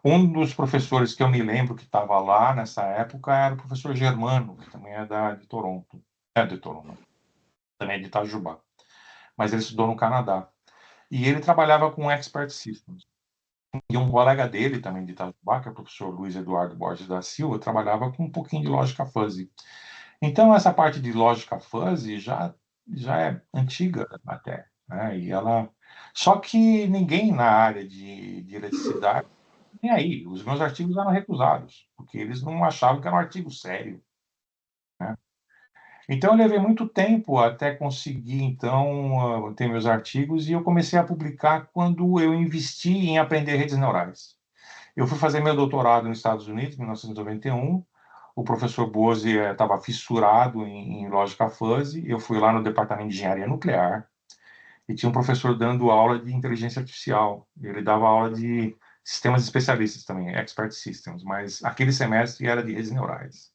Um dos professores que eu me lembro que estava lá nessa época era o professor Germano, que também é de Toronto. É de Toronto, também é de Itajubá. Mas ele estudou no Canadá. E ele trabalhava com Expert Systems. E um colega dele, também de Itajubá, que é o professor Luiz Eduardo Borges da Silva, trabalhava com um pouquinho de lógica fuzzy. Então, essa parte de lógica fuzzy já é antiga até, né? E ela... Só que ninguém na área de eletricidade, nem aí. Os meus artigos eram recusados, porque eles não achavam que era um artigo sério, né? Então, eu levei muito tempo até conseguir, então, ter meus artigos, e eu comecei a publicar quando eu investi em aprender redes neurais. Eu fui fazer meu doutorado nos Estados Unidos, em 1991. O professor Bose estava fissurado em lógica fuzzy. Eu fui lá no departamento de engenharia nuclear e tinha um professor dando aula de inteligência artificial. Ele dava aula de sistemas especialistas também, expert systems, mas aquele semestre era de redes neurais.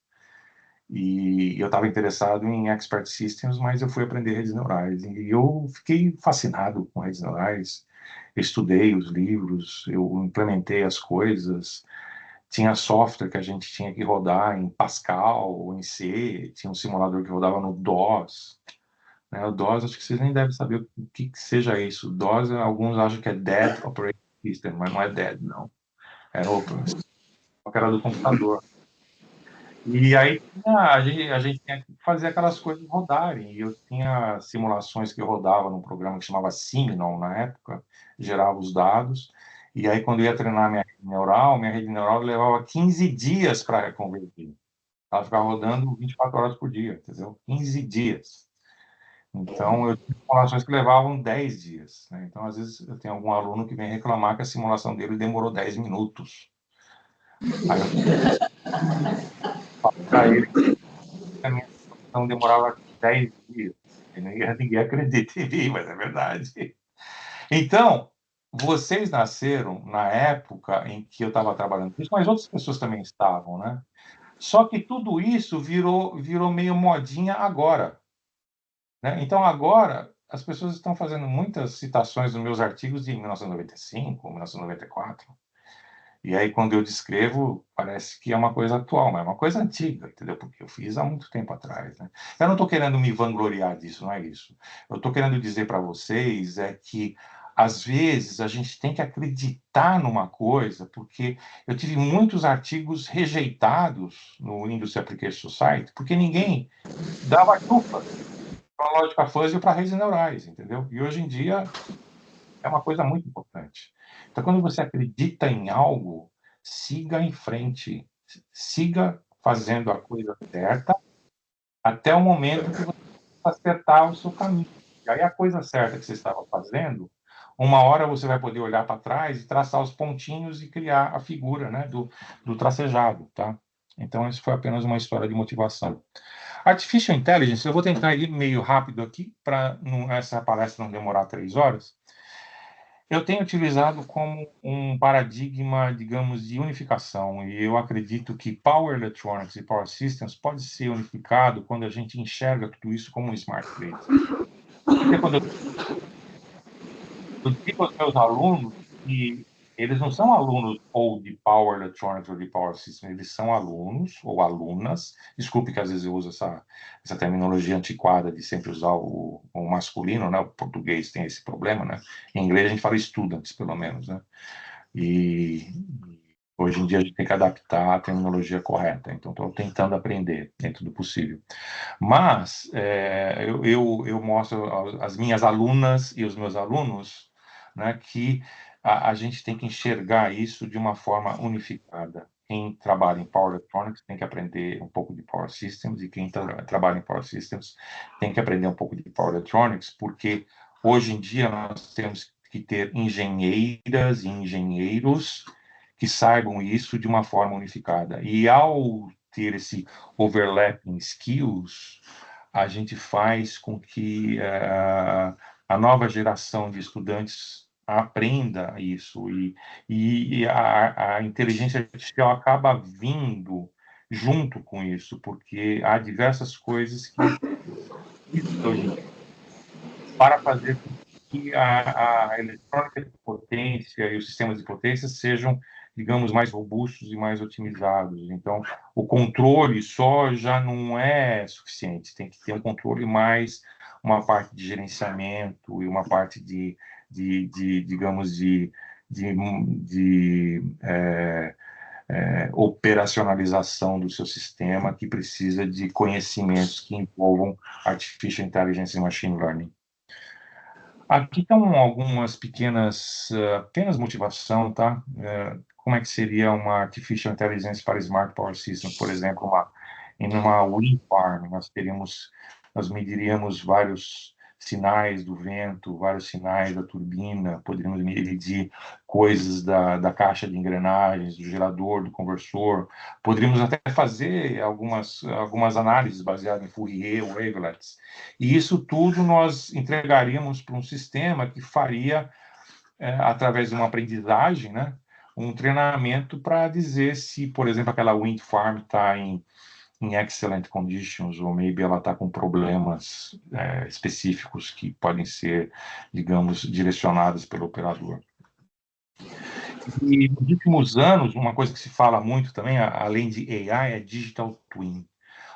E eu estava interessado em expert systems, mas eu fui aprender redes neurais. E eu fiquei fascinado com redes neurais. Eu estudei os livros, eu implementei as coisas. Tinha software que a gente tinha que rodar em Pascal ou em C, tinha um simulador que rodava no DOS. Né? O DOS, acho que vocês nem devem saber o que seja isso. DOS, alguns acham que é Dead Operating System, mas não é Dead, não. Era open, era do computador. E aí a gente tinha que fazer aquelas coisas rodarem. E eu tinha simulações que eu rodava num programa que chamava Seminole na época, gerava os dados. E aí, quando eu ia treinar minha rede neural levava 15 dias para converter. Ela ficava rodando 24 horas por dia, entendeu? 15 dias. Então, eu tinha simulações que levavam 10 dias. Né? Então, às vezes, eu tenho algum aluno que vem reclamar que a simulação dele demorou 10 minutos. Aí eu falei para ele que a minha situação demorava 10 dias. E ninguém acredita em mim, mas é verdade. Então, vocês nasceram na época em que eu estava trabalhando com isso, mas outras pessoas também estavam, né? Só que tudo isso virou meio modinha agora, né? Então, agora, as pessoas estão fazendo muitas citações nos meus artigos de 1995, 1994. E aí, quando eu descrevo, parece que é uma coisa atual, mas é uma coisa antiga, entendeu? Porque eu fiz há muito tempo atrás, né? Eu não estou querendo me vangloriar disso, não é isso. Eu estou querendo dizer para vocês é que, às vezes, a gente tem que acreditar numa coisa, porque eu tive muitos artigos rejeitados no Industry Application Society, porque ninguém dava chufa para a lógica fuzzy ou para redes neurais, entendeu? E hoje em dia é uma coisa muito importante. Então, quando você acredita em algo, siga em frente, siga fazendo a coisa certa até o momento que você acertar o seu caminho. E aí a coisa certa que você estava fazendo, uma hora você vai poder olhar para trás e traçar os pontinhos e criar a figura, né, do tracejado, tá? Então, isso foi apenas uma história de motivação. Artificial Intelligence, eu vou tentar ir meio rápido aqui, para essa palestra não demorar 3 horas. Eu tenho utilizado como um paradigma, digamos, de unificação, e eu acredito que Power Electronics e Power Systems pode ser unificado quando a gente enxerga tudo isso como um smart grid. Porque quando eu digo aos meus alunos que eles não são alunos ou de Power Electronics ou de Power Systems, eles são alunos ou alunas, desculpe que às vezes eu uso essa terminologia antiquada de sempre usar o masculino, né? O português tem esse problema, né? Em inglês a gente fala students, pelo menos, né? E hoje em dia a gente tem que adaptar a terminologia correta, então estou tentando aprender dentro do possível. Mas eu mostro às minhas alunas e os meus alunos, né, que a gente tem que enxergar isso de uma forma unificada. Quem trabalha em Power Electronics tem que aprender um pouco de Power Systems, e quem trabalha em Power Systems tem que aprender um pouco de Power Electronics, porque hoje em dia nós temos que ter engenheiras e engenheiros que saibam isso de uma forma unificada. E ao ter esse overlapping skills, a gente faz com que a nova geração de estudantes aprenda isso, e a inteligência artificial acaba vindo junto com isso, porque há diversas coisas que hoje para fazer com que a eletrônica de potência e os sistemas de potência sejam, digamos, mais robustos e mais otimizados. Então, o controle só já não é suficiente, tem que ter um controle mais, uma parte de gerenciamento e uma parte digamos, operacionalização do seu sistema, que precisa de conhecimentos que envolvam Artificial Intelligence e Machine Learning. Aqui estão algumas pequenas, apenas motivação, tá? Como é que seria uma Artificial Intelligence para Smart Power Systems, por exemplo, em uma wind farm, nós mediríamos vários sinais do vento, vários sinais da turbina, poderíamos medir coisas da caixa de engrenagens, do gerador, do conversor, poderíamos até fazer algumas análises baseadas em Fourier, wavelets, e isso tudo nós entregaríamos para um sistema que faria, através de uma aprendizagem, né, um treinamento para dizer se, por exemplo, aquela wind farm está em excellent conditions, ou maybe ela está com problemas específicos que podem ser, digamos, direcionados pelo operador. E nos últimos anos, uma coisa que se fala muito também, além de AI, é Digital Twin.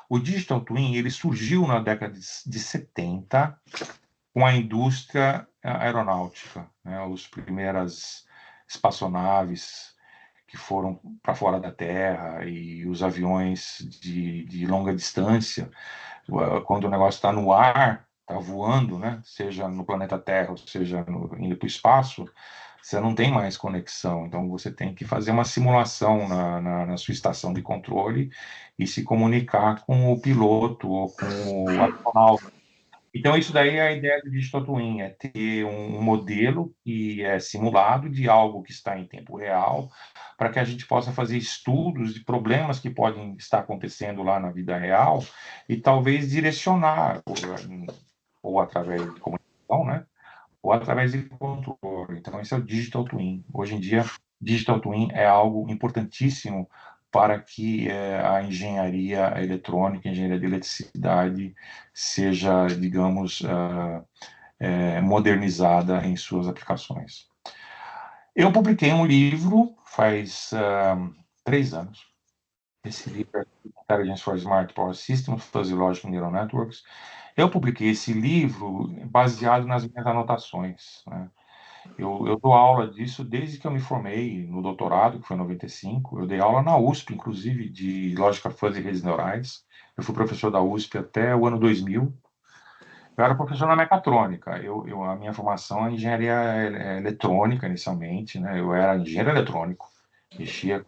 O Digital Twin ele surgiu na década de 70 com a indústria aeronáutica, né? As primeiras espaçonaves que foram para fora da Terra e os aviões de longa distância, quando o negócio está no ar, está voando, né? Seja no planeta Terra, ou seja indo para o espaço, você não tem mais conexão. Então, você tem que fazer uma simulação na sua estação de controle e se comunicar com o piloto ou com o astronauta. Então, isso daí é a ideia do Digital Twin, é ter um modelo que é simulado de algo que está em tempo real, para que a gente possa fazer estudos de problemas que podem estar acontecendo lá na vida real e talvez direcionar, ou através de comunicação, né? Ou através de controle. Então, esse é o Digital Twin. Hoje em dia, Digital Twin é algo importantíssimo para que a engenharia eletrônica, a engenharia de eletricidade seja, digamos, modernizada em suas aplicações. Eu publiquei um livro faz 3 anos. Esse livro é Intelligence for Smart Power Systems, Fuzzy Logic Neural Networks. Eu publiquei esse livro baseado nas minhas anotações, né? Eu dou aula disso desde que eu me formei no doutorado, que foi em 95. Eu dei aula na USP, inclusive, de lógica fuzzy e redes neurais. Eu fui professor da USP até o ano 2000. Eu era professor na mecatrônica. A minha formação é engenharia eletrônica, inicialmente, né? Eu era engenheiro eletrônico, mexia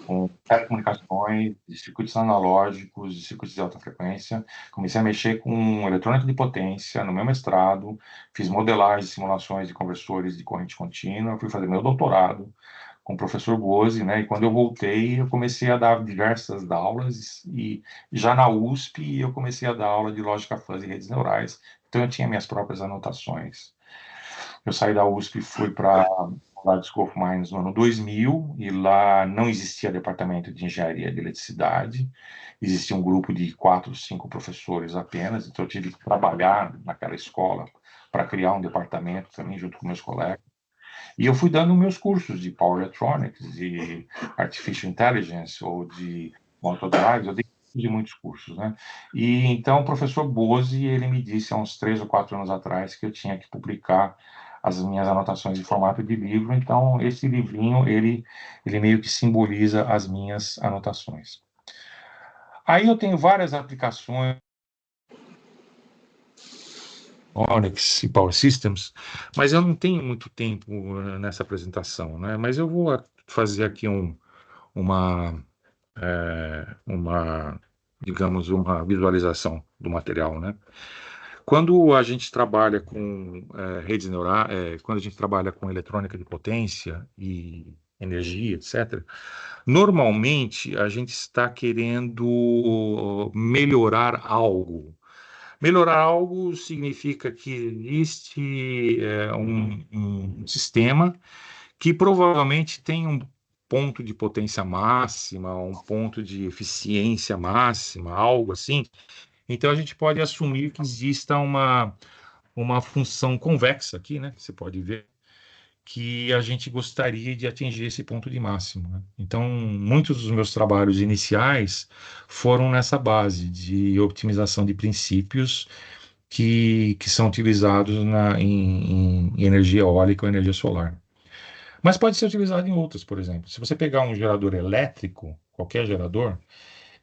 com telecomunicações, de circuitos analógicos, de circuitos de alta frequência. Comecei a mexer com eletrônica de potência no meu mestrado, fiz modelagem, simulações de conversores de corrente contínua, fui fazer meu doutorado com o professor Bozi, né? E quando eu voltei, eu comecei a dar diversas aulas e já na USP eu comecei a dar aula de lógica fuzzy e redes neurais. Então eu tinha minhas próprias anotações. Eu saí da USP e fui para lá de School of Mines no ano 2000, e lá não existia departamento de engenharia de eletricidade, existia um grupo de 4, 5 professores apenas, então eu tive que trabalhar naquela escola para criar um departamento também junto com meus colegas. E eu fui dando meus cursos de Power Electronics, de Artificial Intelligence ou de Motor Drives, eu dei de muitos cursos, né? E então o professor Bozi, ele me disse há uns 3 ou 4 anos atrás que eu tinha que publicar as minhas anotações em formato de livro, então esse livrinho, ele meio que simboliza as minhas anotações. Aí eu tenho várias aplicações Onyx e Power Systems, mas eu não tenho muito tempo nessa apresentação, né? Mas eu vou fazer aqui uma, digamos, uma visualização do material, né? Quando a gente trabalha com redes neurais, quando a gente trabalha com eletrônica de potência e energia, etc., normalmente a gente está querendo melhorar algo. Melhorar algo significa que existe um sistema que provavelmente tem um ponto de potência máxima, um ponto de eficiência máxima, algo assim. Então a gente pode assumir que exista uma função convexa aqui, né? Você pode ver que a gente gostaria de atingir esse ponto de máximo, né? Então, muitos dos meus trabalhos iniciais foram nessa base de optimização de princípios que são utilizados em energia eólica ou energia solar. Mas pode ser utilizado em outras, por exemplo. Se você pegar um gerador elétrico, qualquer gerador,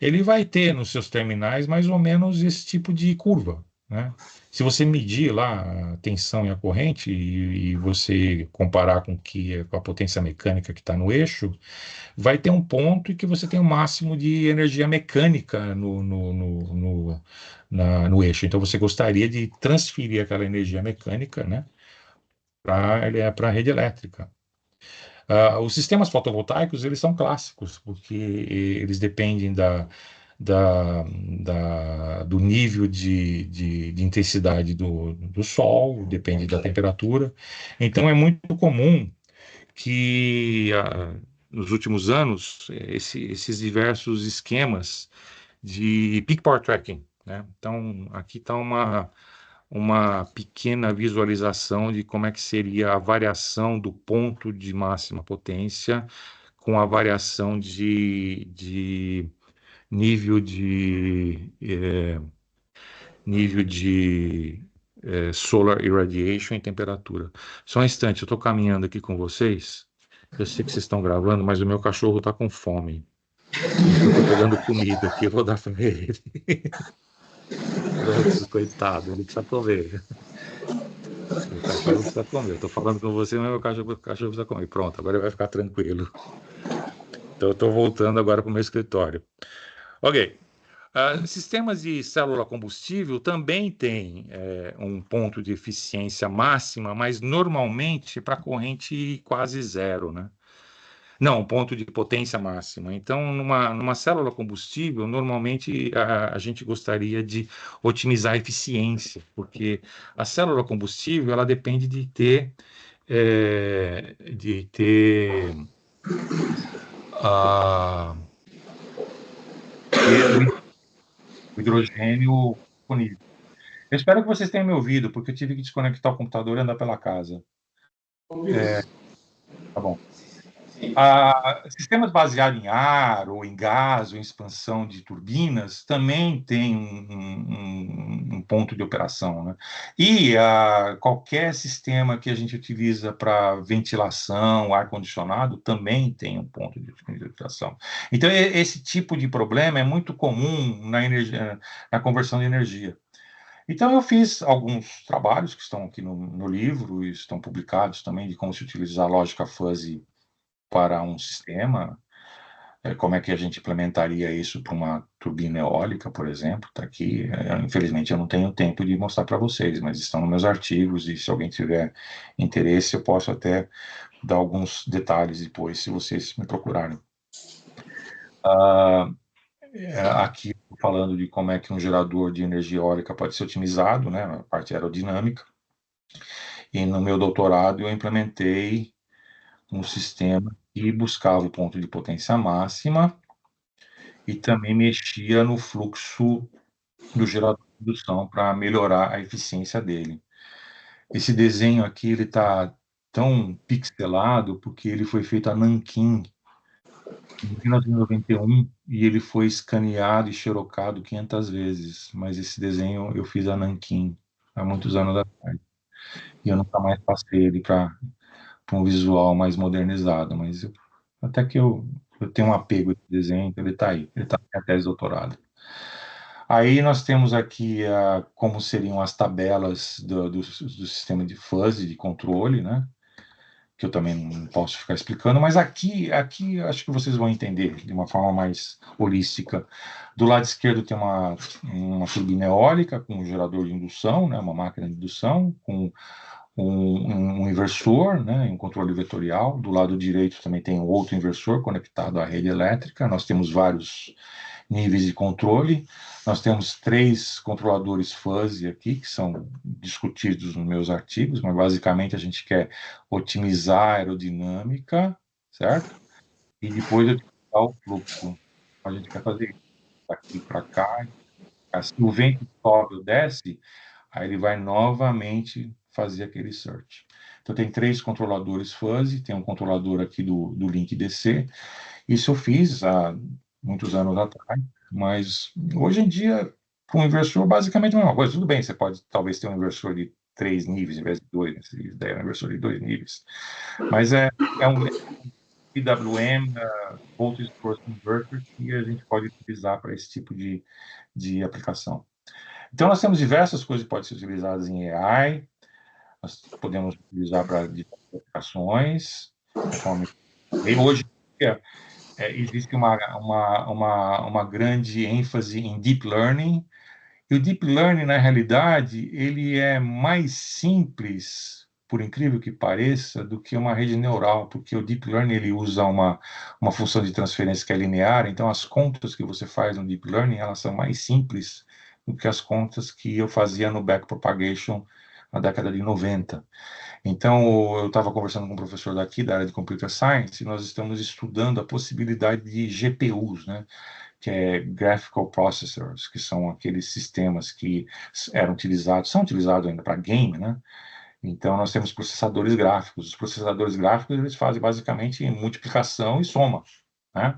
ele vai ter nos seus terminais mais ou menos esse tipo de curva, né? Se você medir lá a tensão e a corrente e você comparar com a potência mecânica que está no eixo, vai ter um ponto em que você tem o máximo de energia mecânica no eixo. Então você gostaria de transferir aquela energia mecânica, né, para a rede elétrica. Os sistemas fotovoltaicos, eles são clássicos, porque eles dependem do nível de intensidade do sol, depende da temperatura. Então, é muito comum que, nos últimos anos, esses diversos esquemas de peak power tracking, né? Então, aqui está uma pequena visualização de como é que seria a variação do ponto de máxima potência com a variação de nível de solar irradiation e temperatura. Só um instante, eu estou caminhando aqui com vocês. Eu sei que vocês estão gravando, mas o meu cachorro está com fome. Eu estou pegando comida aqui, eu vou dar para ele. Coitado, ele precisa comer. O cachorro precisa comer. Eu estou falando com você, mas o cachorro precisa comer. Pronto, agora ele vai ficar tranquilo. Então, eu estou voltando agora para o meu escritório. Ok. Sistemas de célula combustível também têm um ponto de eficiência máxima, mas normalmente para corrente quase zero, né? Não, um ponto de potência máxima. Então, numa célula combustível, normalmente a gente gostaria de otimizar a eficiência, porque a célula combustível ela depende de ter ah, o hidrogênio disponível. Eu espero que vocês tenham me ouvido, porque eu tive que desconectar o computador e andar pela casa. Tá bom. Sistemas baseados em ar, ou em gás, ou em expansão de turbinas, também tem um ponto de operação, né? E qualquer sistema que a gente utiliza para ventilação, ar-condicionado, também tem um ponto de operação. Então, esse tipo de problema é muito comum na conversão de energia. Então, eu fiz alguns trabalhos que estão aqui no livro e estão publicados também, de como se utilizar a lógica fuzzy para um sistema, como é que a gente implementaria isso para uma turbina eólica, por exemplo, está aqui. Infelizmente, eu não tenho tempo de mostrar para vocês, mas estão nos meus artigos, e se alguém tiver interesse, eu posso até dar alguns detalhes depois, se vocês me procurarem. Aqui, falando de como é que um gerador de energia eólica pode ser otimizado, né, a parte aerodinâmica, e no meu doutorado eu implementei um sistema que buscava o ponto de potência máxima e também mexia no fluxo do gerador de indução para melhorar a eficiência dele. Esse desenho aqui ele está tão pixelado porque ele foi feito a nanquim em 1991 e ele foi escaneado e xerocado 500 vezes, mas esse desenho eu fiz a nanquim há muitos anos atrás. E eu nunca mais passei ele para um visual mais modernizado, mas até que eu tenho um apego a esse desenho, então ele está aí, ele está na minha tese de doutorado. Aí nós temos aqui como seriam as tabelas do sistema de fuzzy, de controle, né? Que eu também não posso ficar explicando, mas aqui acho que vocês vão entender de uma forma mais holística. Do lado esquerdo tem uma turbina eólica com um gerador de indução, né? Uma máquina de indução, com um inversor, né, um controle vetorial. Do lado direito também tem outro inversor conectado à rede elétrica. Nós temos vários níveis de controle. Nós temos 3 controladores fuzzy aqui, que são discutidos nos meus artigos, mas basicamente a gente quer otimizar a aerodinâmica, certo? E depois otimizar o fluxo. A gente quer fazer isso daqui para cá. Se o vento sobe ou desce, aí ele vai novamente fazer aquele search. Então, tem 3 controladores fuzzy, tem um controlador aqui do link DC. Isso eu fiz há muitos anos atrás, mas hoje em dia, com um inversor, basicamente a mesma coisa. Tudo bem, você pode talvez ter um inversor de 3 níveis, em vez de 2, né? Se der um inversor de 2 níveis. Mas é um PWM, Voltage Source Inverter, que a gente pode utilizar para esse tipo de aplicação. Então, nós temos diversas coisas que podem ser utilizadas em AI, nós podemos utilizar para diversas aplicações, conforme... E hoje existe uma grande ênfase em Deep Learning, e o Deep Learning, na realidade, ele é mais simples, por incrível que pareça, do que uma rede neural, porque o Deep Learning ele usa uma função de transferência que é linear, então as contas que você faz no Deep Learning, elas são mais simples do que as contas que eu fazia no Backpropagation na década de 90. Então, eu estava conversando com um professor daqui, da área de Computer Science, e nós estamos estudando a possibilidade de GPUs, né? Que é Graphical Processors, que são aqueles sistemas que são utilizados ainda para game, né? Então, nós temos processadores gráficos. Os processadores gráficos, eles fazem basicamente multiplicação e soma, né?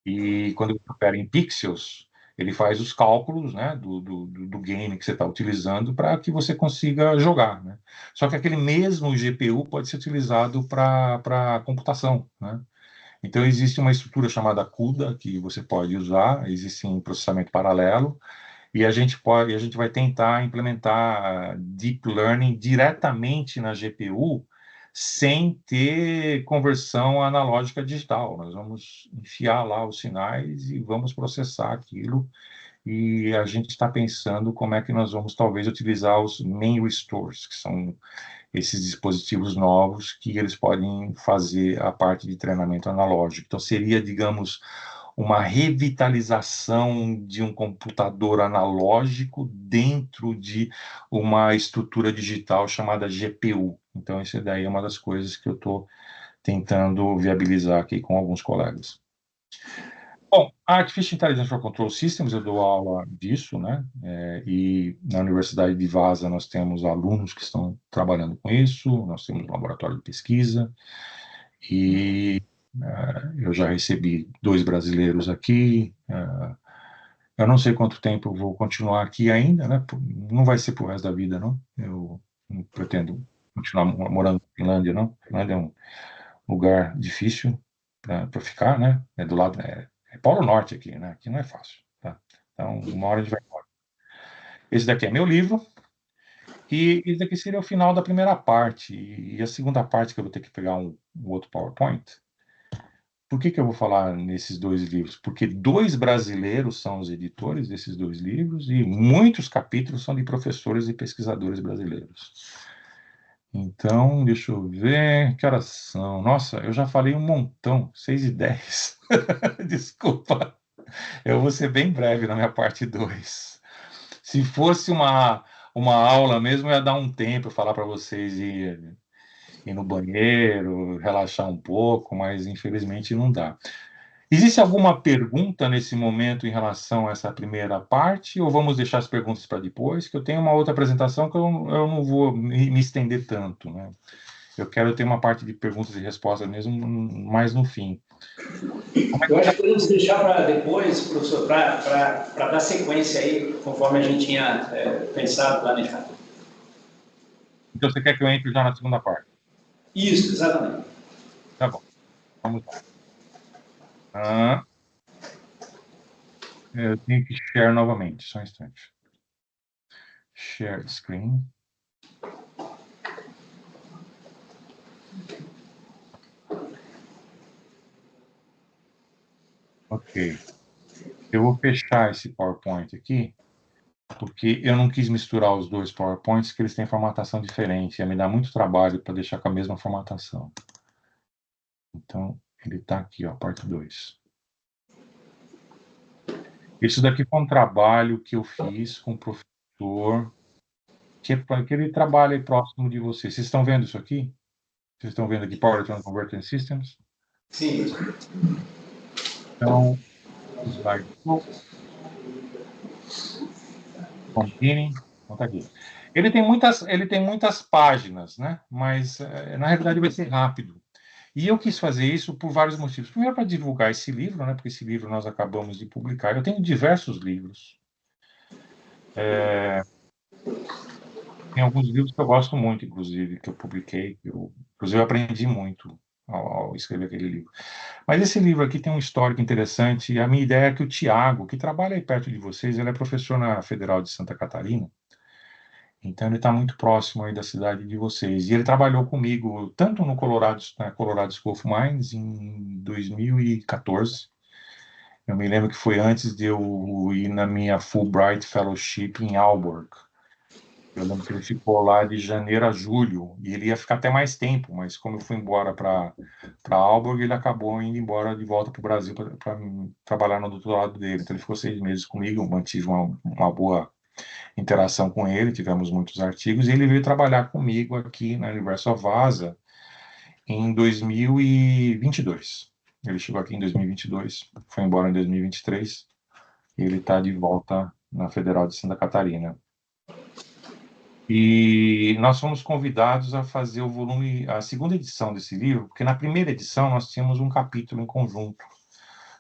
E quando você opera em pixels, ele faz os cálculos, né, do game que você está utilizando para que você consiga jogar, né? Só que aquele mesmo GPU pode ser utilizado para computação, né? Então, existe uma estrutura chamada CUDA que você pode usar, existe um processamento paralelo, e a gente vai tentar implementar Deep Learning diretamente na GPU, sem ter conversão analógica digital. Nós vamos enfiar lá os sinais e vamos processar aquilo e a gente está pensando como é que nós vamos talvez utilizar os main restores, que são esses dispositivos novos que eles podem fazer a parte de treinamento analógico. Então, seria, digamos, uma revitalização de um computador analógico dentro de uma estrutura digital chamada GPU. Então, isso daí é uma das coisas que eu estou tentando viabilizar aqui com alguns colegas. Bom, a Artificial Intelligence for Control Systems, eu dou aula disso, né? E na Universidade de Vaasa nós temos alunos que estão trabalhando com isso, nós temos um laboratório de pesquisa, e eu já recebi 2 brasileiros aqui. Eu não sei quanto tempo eu vou continuar aqui ainda, né? Não vai ser pro resto da vida, não. Eu não pretendo continuar morando na Finlândia, não. Finlândia é um lugar difícil para ficar, né? É do lado, é Polo Norte aqui, né? Aqui não é fácil, tá? Então, uma hora a gente vai embora. Esse daqui é meu livro, e esse daqui seria o final da primeira parte. E a segunda parte, que eu vou ter que pegar um outro PowerPoint. Por que eu vou falar nesses 2 livros? Porque 2 brasileiros são os editores desses 2 livros, e muitos capítulos são de professores e pesquisadores brasileiros. Então, deixa eu ver, que horas são? Nossa, eu já falei um montão, 6h10. Desculpa, eu vou ser bem breve na minha parte 2. Se fosse uma aula mesmo, eu ia dar um tempo, falar para vocês ir no banheiro, relaxar um pouco, mas infelizmente não dá. Existe alguma pergunta nesse momento em relação a essa primeira parte, ou vamos deixar as perguntas para depois? Que eu tenho uma outra apresentação que eu não vou me estender tanto, né? Eu quero ter uma parte de perguntas e respostas mesmo mais no fim. Eu acho que podemos deixar para depois, professor, para dar sequência aí, conforme a gente tinha pensado, planejado. Então, você quer que eu entre já na segunda parte? Isso, exatamente. Tá bom. Vamos lá. Eu tenho que share novamente, só um instante. Share screen. Ok. Eu vou fechar esse PowerPoint aqui, porque eu não quis misturar os 2 PowerPoints, que eles têm formatação diferente. Ia me dar muito trabalho para deixar com a mesma formatação. Então, ele está aqui, ó, parte 2. Isso daqui foi um trabalho que eu fiz com o professor, que ele trabalha aí próximo de vocês. Vocês estão vendo isso aqui? Vocês estão vendo aqui Power Electronic Converter Systems? Sim. Então, slide continue. Então, tá aqui. Ele tem muitas páginas, né? Mas, na realidade, vai ser rápido. E eu quis fazer isso por vários motivos. Primeiro, para divulgar esse livro, né? Porque esse livro nós acabamos de publicar. Eu tenho diversos livros. Tem alguns livros que eu gosto muito, inclusive, que eu publiquei. Inclusive, eu aprendi muito ao escrever aquele livro. Mas esse livro aqui tem um histórico interessante. E a minha ideia é que o Tiago, que trabalha aí perto de vocês, ele é professor na Federal de Santa Catarina. Então, ele está muito próximo aí da cidade de vocês. E ele trabalhou comigo tanto no Colorado School of Mines, em 2014. Eu me lembro que foi antes de eu ir na minha Fulbright Fellowship em Aalborg. Eu lembro que ele ficou lá de janeiro a julho, e ele ia ficar até mais tempo, mas como eu fui embora para Aalborg, ele acabou indo embora de volta para o Brasil para trabalhar no doutorado dele. Então, ele ficou 6 meses comigo, eu mantive uma boa interação com ele, tivemos muitos artigos, e ele veio trabalhar comigo aqui na Universo Vaasa em 2022. Ele chegou aqui em 2022, foi embora em 2023, e ele está de volta na Federal de Santa Catarina. E nós fomos convidados a fazer a segunda edição desse livro, porque na primeira edição nós tínhamos um capítulo em conjunto.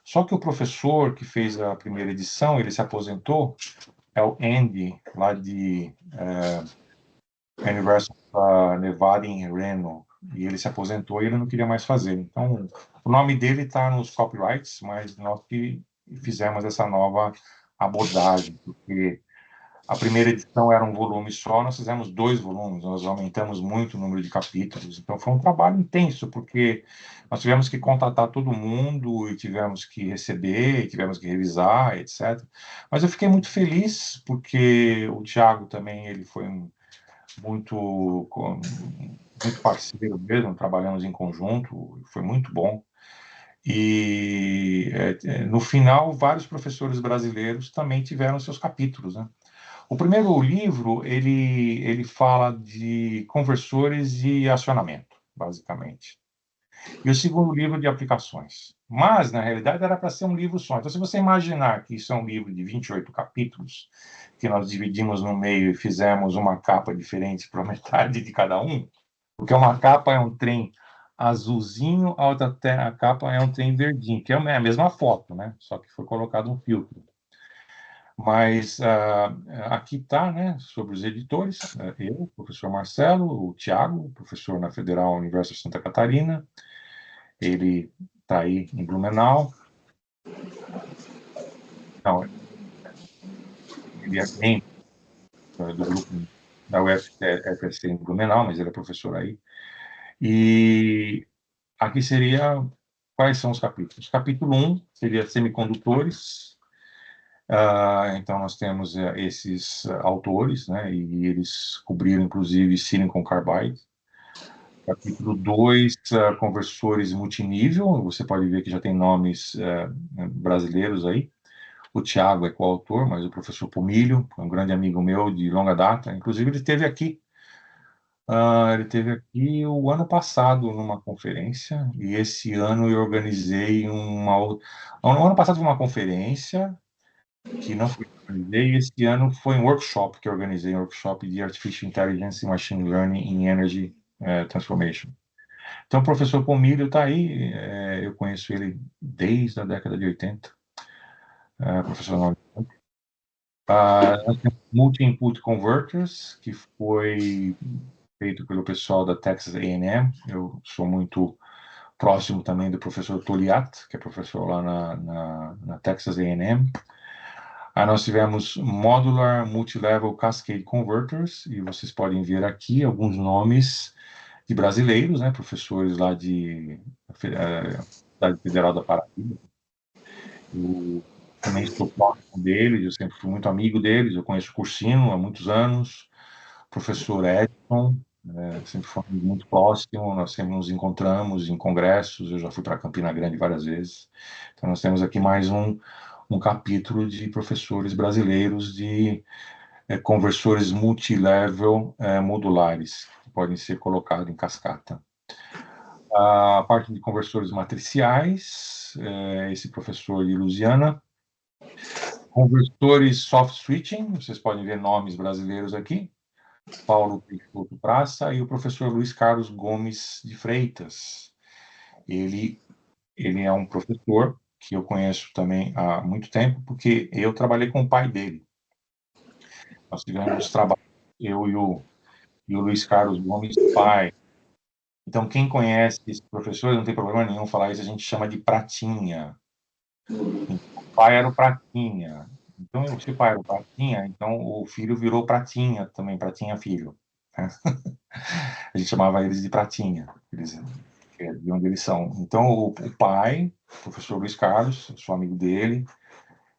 Só que o professor que fez a primeira edição, ele se aposentou, é o Andy, lá de University of Nevada em Reno, e ele se aposentou e ele não queria mais fazer. Então, o nome dele está nos copyrights, mas nós que fizemos essa nova abordagem, porque A primeira edição era um volume só, nós fizemos 2 volumes, nós aumentamos muito o número de capítulos, então foi um trabalho intenso, porque nós tivemos que contatar todo mundo, e tivemos que receber, e tivemos que revisar, etc. Mas eu fiquei muito feliz, porque o Thiago também, ele foi muito parceiro mesmo, trabalhamos em conjunto, foi muito bom. E no final, vários professores brasileiros também tiveram seus capítulos, né? O primeiro livro, ele fala de conversores e acionamento, basicamente. E o segundo livro de aplicações. Mas, na realidade, era para ser um livro só. Então, se você imaginar que isso é um livro de 28 capítulos, que nós dividimos no meio e fizemos uma capa diferente para metade de cada um, porque uma capa é um trem azulzinho, a outra a capa é um trem verdinho, que é a mesma foto, né? Só que foi colocado um filtro. Mas aqui está, né, sobre os editores, eu, o professor Marcelo, o Tiago, professor na Federal Universidade de Santa Catarina, ele está aí em Blumenau. Não, ele é membro do grupo da UFSC em Blumenau, mas ele é professor aí. E aqui seria, quais são os capítulos? Capítulo 1 seria semicondutores. Então, nós temos esses autores, né, e eles cobriram, inclusive, Silicon Carbide. Capítulo 2, conversores multinível. Você pode ver que já tem nomes brasileiros aí. O Thiago é coautor, mas o professor Pomilho, é um grande amigo meu de longa data. Inclusive, ele esteve aqui. Ele esteve aqui o ano passado numa conferência, e esse ano eu organizei uma... No ano passado foi uma conferência, que não foi organizei, e esse ano foi um workshop que eu organizei, um workshop de Artificial Intelligence e Machine Learning in Energy Transformation. Então, o professor Pomilho está aí, eu conheço ele desde a década de 80, professor Nós temos Multi-Input Converters, que foi feito pelo pessoal da Texas A&M. Eu sou muito próximo também do professor Toliat, que é professor lá na Texas A&M. Aí nós tivemos Modular Multilevel Cascade Converters, e vocês podem ver aqui alguns nomes de brasileiros, né, professores lá da Federal da Paraíba. Eu também estou próximo deles, eu sempre fui muito amigo deles, eu conheço o Cursino há muitos anos, o professor Edson, sempre foi muito próximo, nós sempre nos encontramos em congressos, eu já fui para Campina Grande várias vezes. Então nós temos aqui mais um capítulo de professores brasileiros de conversores multilevel modulares, que podem ser colocados em cascata. A parte de conversores matriciais, esse professor de Louisiana. Conversores soft switching, vocês podem ver nomes brasileiros aqui. Paulo Peixoto Praça e o professor Luiz Carlos Gomes de Freitas. Ele é um professor que eu conheço também há muito tempo, porque eu trabalhei com o pai dele. Nós tivemos trabalho, eu e o Luiz Carlos Gomes, pai. Então, quem conhece esse professor, não tem problema nenhum falar isso, a gente chama de Pratinha. Então, o pai era o Pratinha. Então, se o pai era o Pratinha, então o filho virou Pratinha também, Pratinha filho. Né? A gente chamava eles de Pratinha, de onde eles são. Então, o pai, o professor Luiz Carlos, sou amigo dele,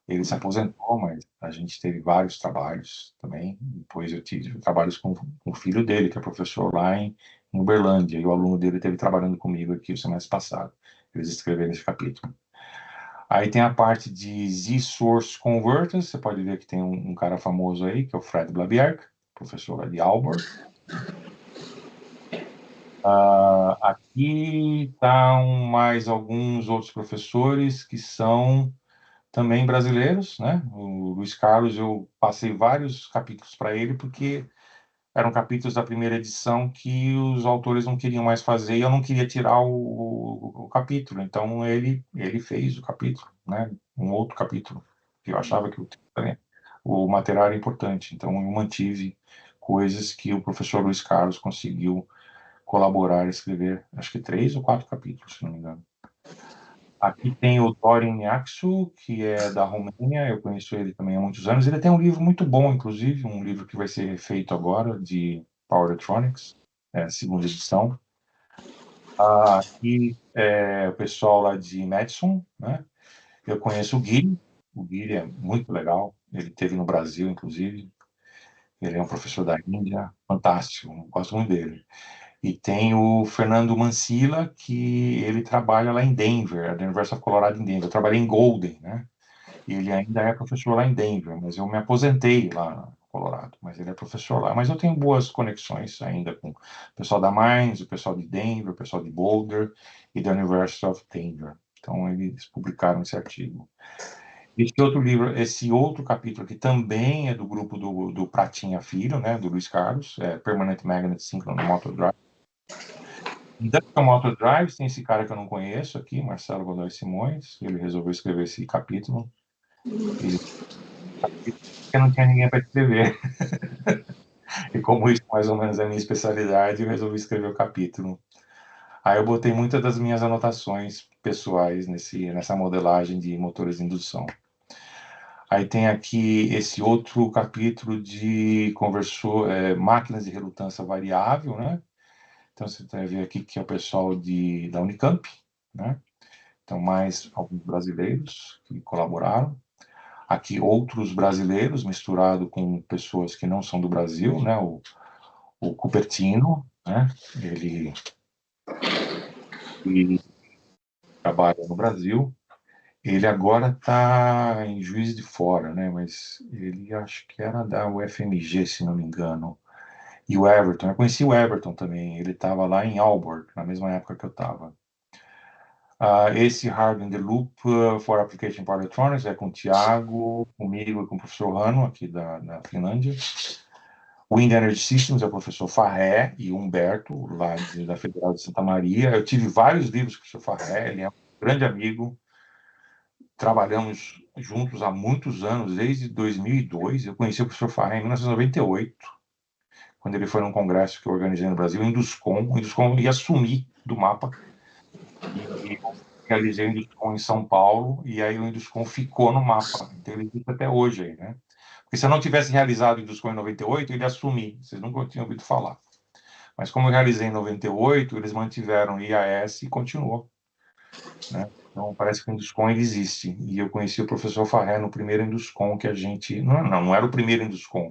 ele se aposentou, mas a gente teve vários trabalhos também. Depois eu tive trabalhos com o filho dele, que é professor lá em Uberlândia, e o aluno dele esteve trabalhando comigo aqui o semestre passado. Eles escreveram esse capítulo. Aí tem a parte de Z-Source Converters, você pode ver que tem um cara famoso aí, que é o Fred Blabierk, professor lá de Aalborg. Aqui estão mais alguns outros professores que são também brasileiros, né? O Luiz Carlos, eu passei vários capítulos para ele, porque eram capítulos da primeira edição que os autores não queriam mais fazer e eu não queria tirar o capítulo. Então, ele fez o capítulo, né? Um outro capítulo, que eu achava que o material era importante. Então, eu mantive coisas que o professor Luiz Carlos conseguiu colaborar e escrever, acho que 3 ou 4 capítulos, se não me engano. Aqui tem o Dorin Yaxu, que é da Romênia, eu conheço ele também há muitos anos. Ele tem um livro muito bom, inclusive, um livro que vai ser feito agora, de Power Electronics, segunda edição. Aqui é o pessoal lá de Madison, né? Eu conheço o Guilherme é muito legal, ele esteve no Brasil, inclusive. Ele é um professor da Índia, fantástico, gosto muito dele. E tem o Fernando Mancilla, que ele trabalha lá em Denver, da University of Colorado em Denver. Eu trabalhei em Golden, né? E ele ainda é professor lá em Denver, mas eu me aposentei lá no Colorado, mas ele é professor lá. Mas eu tenho boas conexões ainda com o pessoal da Mines, o pessoal de Denver, o pessoal de Boulder e da University of Denver. Então, eles publicaram esse artigo. Esse outro capítulo aqui também é do grupo do Pratinha Filho, né, do Luiz Carlos, Permanent Magnet Synchronous Motor Drive. Industrial Motor Drives tem esse cara que eu não conheço aqui, Marcelo Godoy Simões, ele resolveu escrever esse capítulo. Porque não tinha ninguém para escrever. E como isso mais ou menos é a minha especialidade, eu resolvi escrever o capítulo. Aí eu botei muitas das minhas anotações pessoais nessa modelagem de motores de indução. Aí tem aqui esse outro capítulo de máquinas de relutância variável, né? Então você vai ver aqui que é o pessoal da Unicamp, né? Então mais alguns brasileiros que colaboraram. Aqui outros brasileiros misturado com pessoas que não são do Brasil, né? O Cupertino, né? Ele trabalha no Brasil. Ele agora está em Juiz de Fora, né? Mas ele acho que era da UFMG, se não me engano. E o Everton, eu conheci o Everton também. Ele estava lá em Aalborg, na mesma época que eu estava. Esse Hard in the Loop for Application Power Electronics é com o Thiago, comigo e com o professor Rano, aqui da Finlândia. O Wind Energy Systems é o professor Farré e o Humberto, lá da Federal de Santa Maria. Eu tive vários livros com o professor Farré, ele é um grande amigo. Trabalhamos juntos há muitos anos, desde 2002. Eu conheci o professor Farré em 1998, quando ele foi num congresso que eu organizei no Brasil, Induscom. O Induscom ia sumir do mapa. E eu realizei o Induscom em São Paulo, e aí o Induscom ficou no mapa. Então ele existe até hoje aí, né? Porque se eu não tivesse realizado o Induscom em 98, ele ia sumir. Vocês nunca tinham ouvido falar. Mas como eu realizei em 98, eles mantiveram o IAS e continuou, né? Então, parece que o Induscom ele existe. E eu conheci o professor Farré no primeiro Induscom que a gente... Não era o primeiro Induscom.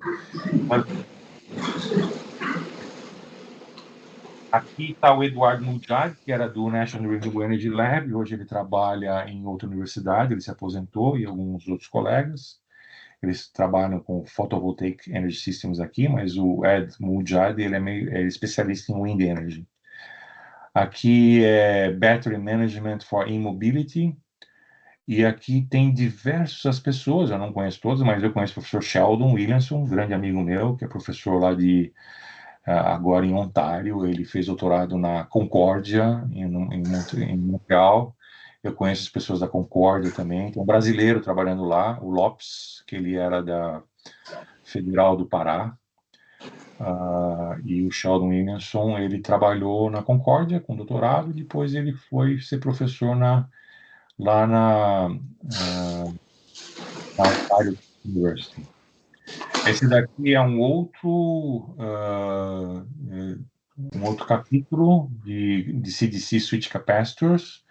Aqui está o Eduardo Mujad, que era do National Renewable Energy Lab. Hoje ele trabalha em outra universidade, ele se aposentou, e alguns outros colegas. Eles trabalham com Photovoltaic Energy Systems aqui, mas o Ed Mujad ele é especialista em Wind Energy. Aqui é Battery Management for E-Mobility. E aqui tem diversas pessoas, eu não conheço todas, mas eu conheço o professor Sheldon Williamson, um grande amigo meu, que é professor lá agora em Ontário. Ele fez doutorado na Concórdia, em Montreal. Eu conheço as pessoas da Concórdia também. Tem um brasileiro trabalhando lá, o Lopes, que ele era da Federal do Pará. E o Sheldon Williamson, ele trabalhou na Concórdia com doutorado, e depois ele foi ser professor lá na Ontario University. Esse daqui é um outro capítulo de CDC Switch Capacitors.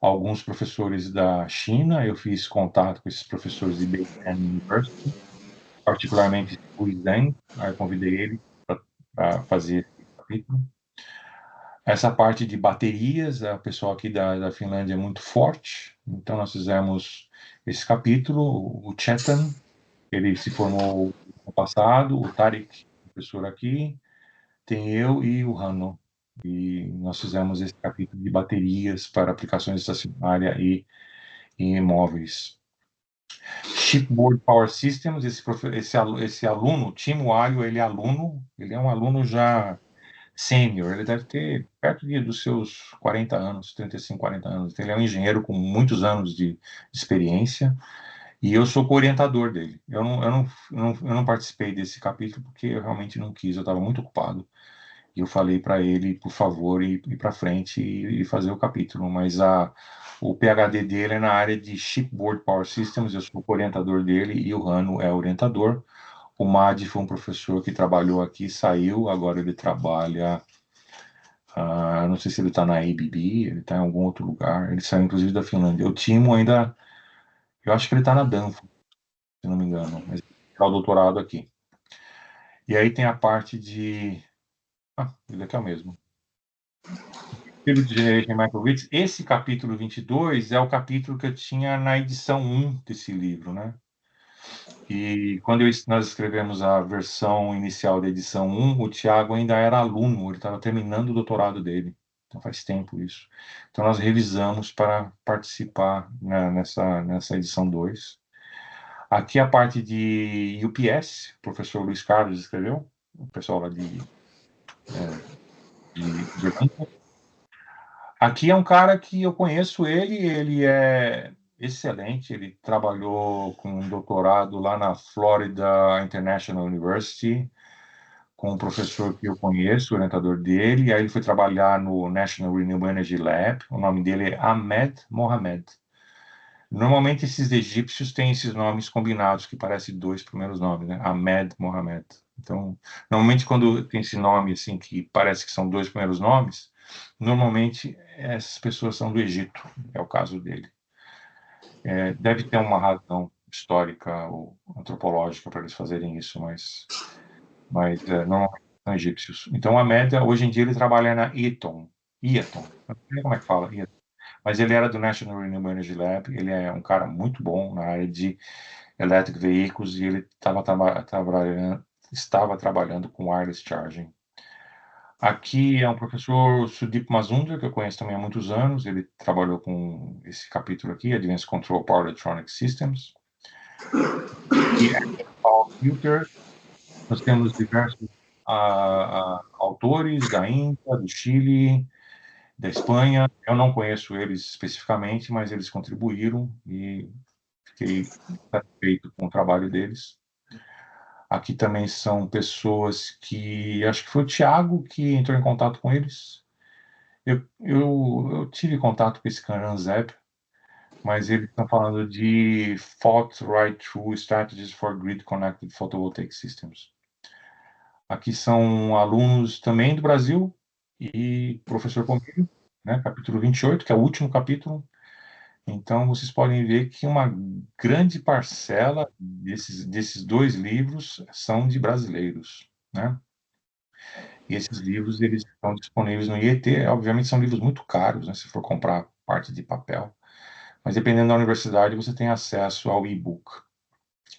Alguns professores da China, eu fiz contato com esses professores de Beijing University, particularmente o Zhang, aí eu convidei ele para fazer esse capítulo. Essa parte de baterias, o pessoal aqui da Finlândia é muito forte, então nós fizemos esse capítulo. O Chetan, ele se formou no passado, o Tarek, professor aqui, tem eu e o Hanno, e nós fizemos esse capítulo de baterias para aplicações estacionárias e em imóveis. Shipboard Power Systems, esse aluno, Timo Alho, ele é um aluno já sênior, ele deve ter perto dos seus 40 anos, 35, 40 anos. Ele é um engenheiro com muitos anos de experiência, e eu sou co-orientador dele. Eu não participei desse capítulo porque eu realmente não quis, eu estava muito ocupado. E eu falei para ele, por favor, ir para frente e fazer o capítulo. Mas o PhD dele é na área de Shipboard Power Systems, eu sou o orientador dele e o Rano é o orientador. O Madi foi um professor que trabalhou aqui, saiu, agora ele trabalha, não sei se ele está na ABB, ele está em algum outro lugar, ele saiu inclusive da Finlândia. O Timo ainda, eu acho que ele está na Danfoss, se não me engano, mas ele está o doutorado aqui. E aí tem a parte de... ele aqui é o mesmo. Livro de Generation Microgrids, esse capítulo 22 é o capítulo que eu tinha na edição 1 desse livro, né? E quando nós escrevemos a versão inicial da edição 1, o Tiago ainda era aluno, ele estava terminando o doutorado dele. Então faz tempo isso. Então nós revisamos para participar, né, nessa edição 2. Aqui a parte de UPS, o professor Luiz Carlos escreveu, o pessoal lá de Orlando. Aqui é um cara que eu conheço ele é excelente, ele trabalhou com um doutorado lá na Florida International University, com um professor que eu conheço, o orientador dele, aí ele foi trabalhar no National Renewable Energy Lab, o nome dele é Ahmed Mohamed. Normalmente esses egípcios têm esses nomes combinados, que parecem dois primeiros nomes, né? Ahmed Mohamed. Então, normalmente quando tem esse nome assim, que parece que são dois primeiros nomes, normalmente essas pessoas são do Egito, é o caso dele. Deve ter uma razão histórica ou antropológica para eles fazerem isso, mas normalmente são egípcios. Então, a média, hoje em dia, ele trabalha na Eaton, não sei como é que fala, Eaton. Mas ele era do National Renewable Energy Lab, ele é um cara muito bom na área de electric vehicles e ele estava trabalhando com wireless charging. Aqui é um professor Sudeep Mazumdar, que eu conheço também há muitos anos, ele trabalhou com esse capítulo aqui, Advanced Control Power Electronic Systems. E Paul Filter, nós temos diversos autores da Índia, do Chile, da Espanha. Eu não conheço eles especificamente, mas eles contribuíram e fiquei satisfeito com o trabalho deles. Aqui também são pessoas que... acho que foi o Thiago que entrou em contato com eles. Eu tive contato com esse Karan Zeb, mas eles estão falando de Fault Right-Through Strategies for Grid Connected Photovoltaic Systems. Aqui são alunos também do Brasil e professor comigo, né, capítulo 28, que é o último capítulo. Então, vocês podem ver que uma grande parcela desses dois livros são de brasileiros, né? E esses livros, eles estão disponíveis no IET. Obviamente, são livros muito caros, né, se for comprar parte de papel. Mas, dependendo da universidade, você tem acesso ao e-book.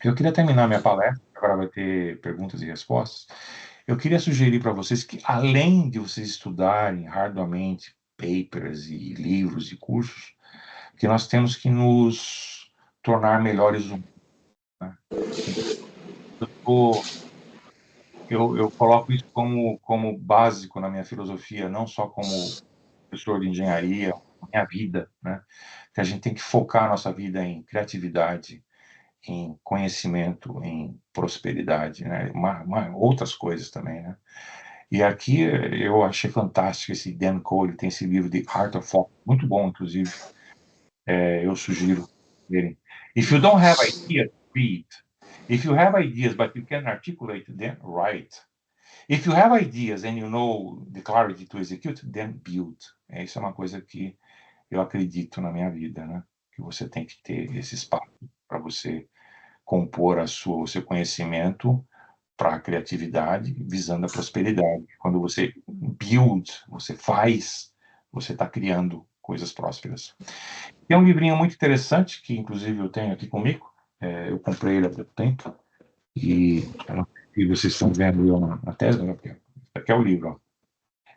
Eu queria terminar minha palestra, agora vai ter perguntas e respostas. Eu queria sugerir para vocês que, além de vocês estudarem arduamente papers e livros e cursos, que nós temos que nos tornar melhores humanos, né? Eu coloco isso como básico na minha filosofia, não só como professor de engenharia, na minha vida, né? Que a gente tem que focar a nossa vida em criatividade, em conhecimento, em prosperidade, né? Outras coisas também, né? E aqui eu achei fantástico esse Dan Cole, tem esse livro de Art of Focus, muito bom, inclusive. Eu sugiro verem. If you don't have ideas, read. If you have ideas but you can articulate them, write. If you have ideas and you know the clarity to execute, then build. Isso é uma coisa que eu acredito na minha vida, né? Que você tem que ter esse espaço para você compor o seu conhecimento para a criatividade, visando a prosperidade. Quando você build, você faz, você está criando coisas prósperas. Tem um livrinho muito interessante, que inclusive eu tenho aqui comigo, eu comprei ele há pouco tempo, e vocês estão vendo eu na tela, né? Aqui é o livro, ó.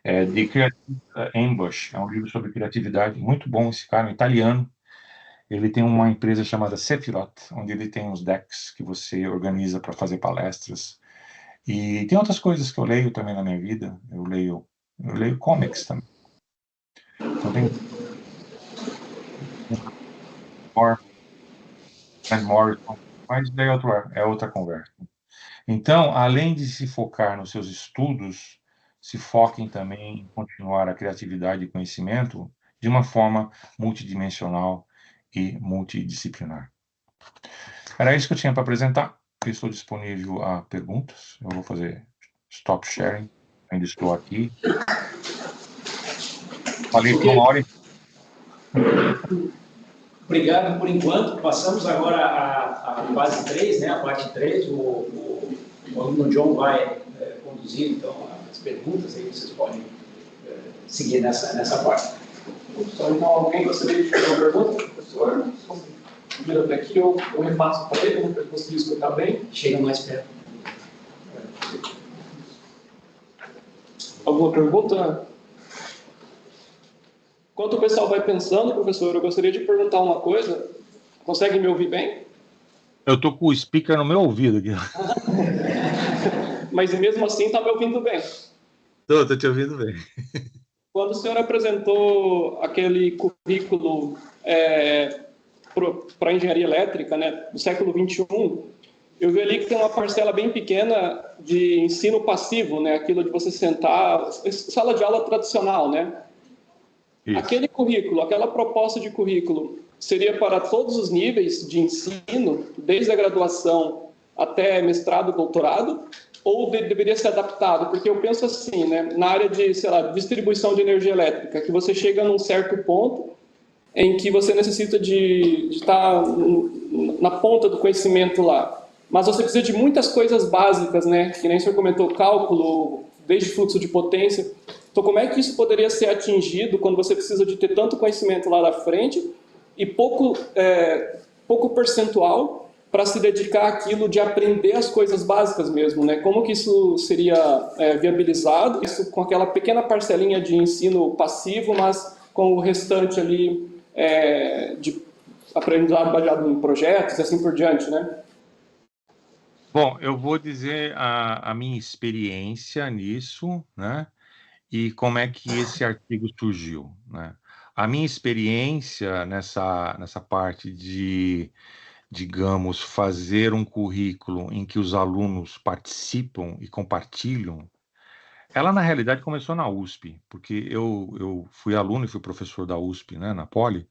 The Creative Ambush, é um livro sobre criatividade, muito bom esse cara, um italiano. Ele tem uma empresa chamada Sephiroth, onde ele tem uns decks que você organiza para fazer palestras. E tem outras coisas que eu leio também na minha vida. Eu leio comics também. Então tem Morrison, mas daí é outra conversa. Então, além de se focar nos seus estudos, se foquem também em continuar a criatividade e conhecimento de uma forma multidimensional e multidisciplinar. Era isso que eu tinha para apresentar. Eu estou disponível a perguntas. Eu vou fazer stop sharing. Ainda estou aqui. Falei por 1 hora. Obrigado por enquanto. Passamos agora à fase 3, né? A parte 3. O aluno John vai conduzir, então, as perguntas. Aí vocês podem seguir nessa parte. Só então, alguém gostaria de fazer uma pergunta, professor? Vira até aqui, eu repasso para ele, para ele conseguir escutar bem. Chega mais perto. Alguma pergunta? Enquanto o pessoal vai pensando, professor, eu gostaria de perguntar uma coisa. Consegue me ouvir bem? Eu estou com o speaker no meu ouvido aqui. Mas mesmo assim está me ouvindo bem. Estou te ouvindo bem. Quando o senhor apresentou aquele currículo para engenharia elétrica, né, do século XXI, eu vi ali que tem uma parcela bem pequena de ensino passivo, né, aquilo de você sentar, sala de aula tradicional, né? Isso. Aquele currículo, aquela proposta de currículo, seria para todos os níveis de ensino, desde a graduação até mestrado, doutorado, ou deveria ser adaptado? Porque eu penso assim, né, na área de, sei lá, distribuição de energia elétrica, que você chega num certo ponto em que você necessita de estar na ponta do conhecimento lá. Mas você precisa de muitas coisas básicas, né? Que nem o senhor comentou, cálculo, desde fluxo de potência. Então, como é que isso poderia ser atingido quando você precisa de ter tanto conhecimento lá na frente e pouco percentual para se dedicar àquilo de aprender as coisas básicas mesmo, né? Como que isso seria viabilizado? Isso com aquela pequena parcelinha de ensino passivo, mas com o restante ali de aprendizado baseado em projetos e assim por diante, né? Bom, eu vou dizer a minha experiência nisso, né? E como é que esse artigo surgiu, né? A minha experiência nessa parte de, digamos, fazer um currículo em que os alunos participam e compartilham, ela na realidade começou na USP, porque eu fui aluno e fui professor da USP, né, na Poli,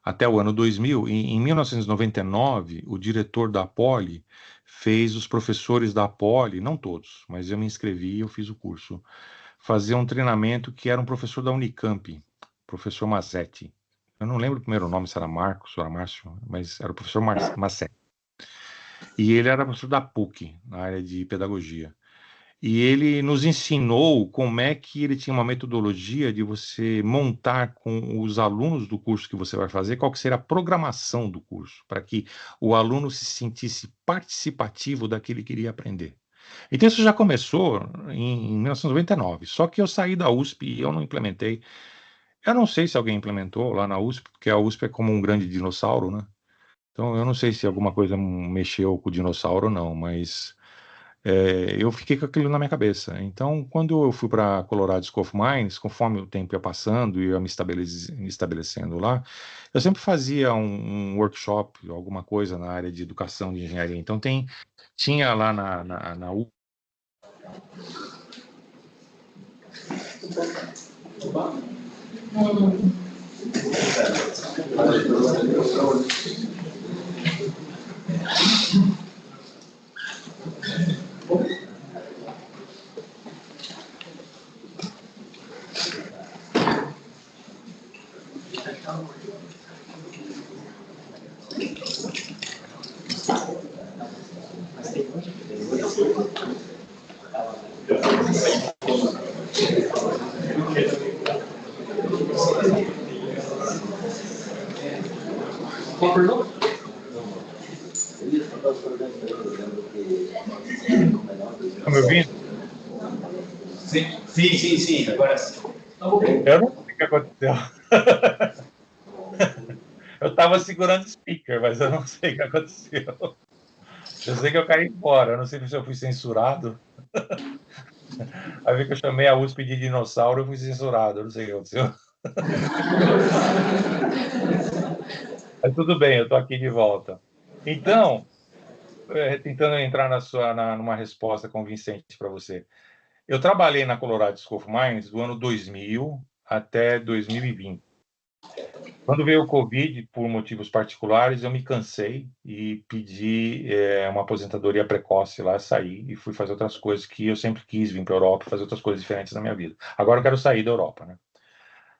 até o ano 2000. E em 1999, o diretor da Poli fez os professores da Poli, não todos, mas eu me inscrevi e eu fiz o curso, fazer um treinamento que era um professor da Unicamp, professor Mazzetti. Eu não lembro o primeiro nome, se era Marcos ou era Márcio, mas era o professor Mazzetti. E ele era professor da PUC, na área de pedagogia. E ele nos ensinou como é que ele tinha uma metodologia de você montar com os alunos do curso que você vai fazer, qual que seria a programação do curso, para que o aluno se sentisse participativo daquilo que ele queria aprender. Então isso já começou em 1999, só que eu saí da USP e eu não implementei. Eu não sei se alguém implementou lá na USP, porque a USP é como um grande dinossauro, né? Então eu não sei se alguma coisa mexeu com o dinossauro ou não, mas eu fiquei com aquilo na minha cabeça. Então, quando eu fui para Colorado School of Mines, conforme o tempo ia passando e eu ia me estabelecendo lá, eu sempre fazia um workshop, alguma coisa na área de educação de engenharia. Então, tinha lá na U. Uma pergunta? Tá me ouvindo? Sim, agora sim. Eu não sei o que aconteceu. Eu estava segurando o speaker, mas eu não sei o que aconteceu. Eu sei que eu caí fora, eu não sei se eu fui censurado. Aí vi que eu chamei a USP de dinossauro, eu fui censurado, eu não sei o que aconteceu. Mas tudo bem, eu estou aqui de volta. Então, tentando entrar numa resposta convincente para você. Eu trabalhei na Colorado School of Mines do ano 2000 até 2020. Quando veio o Covid, por motivos particulares, eu me cansei e pedi uma aposentadoria precoce lá, saí e fui fazer outras coisas que eu sempre quis vir para a Europa, fazer outras coisas diferentes na minha vida. Agora eu quero sair da Europa, né?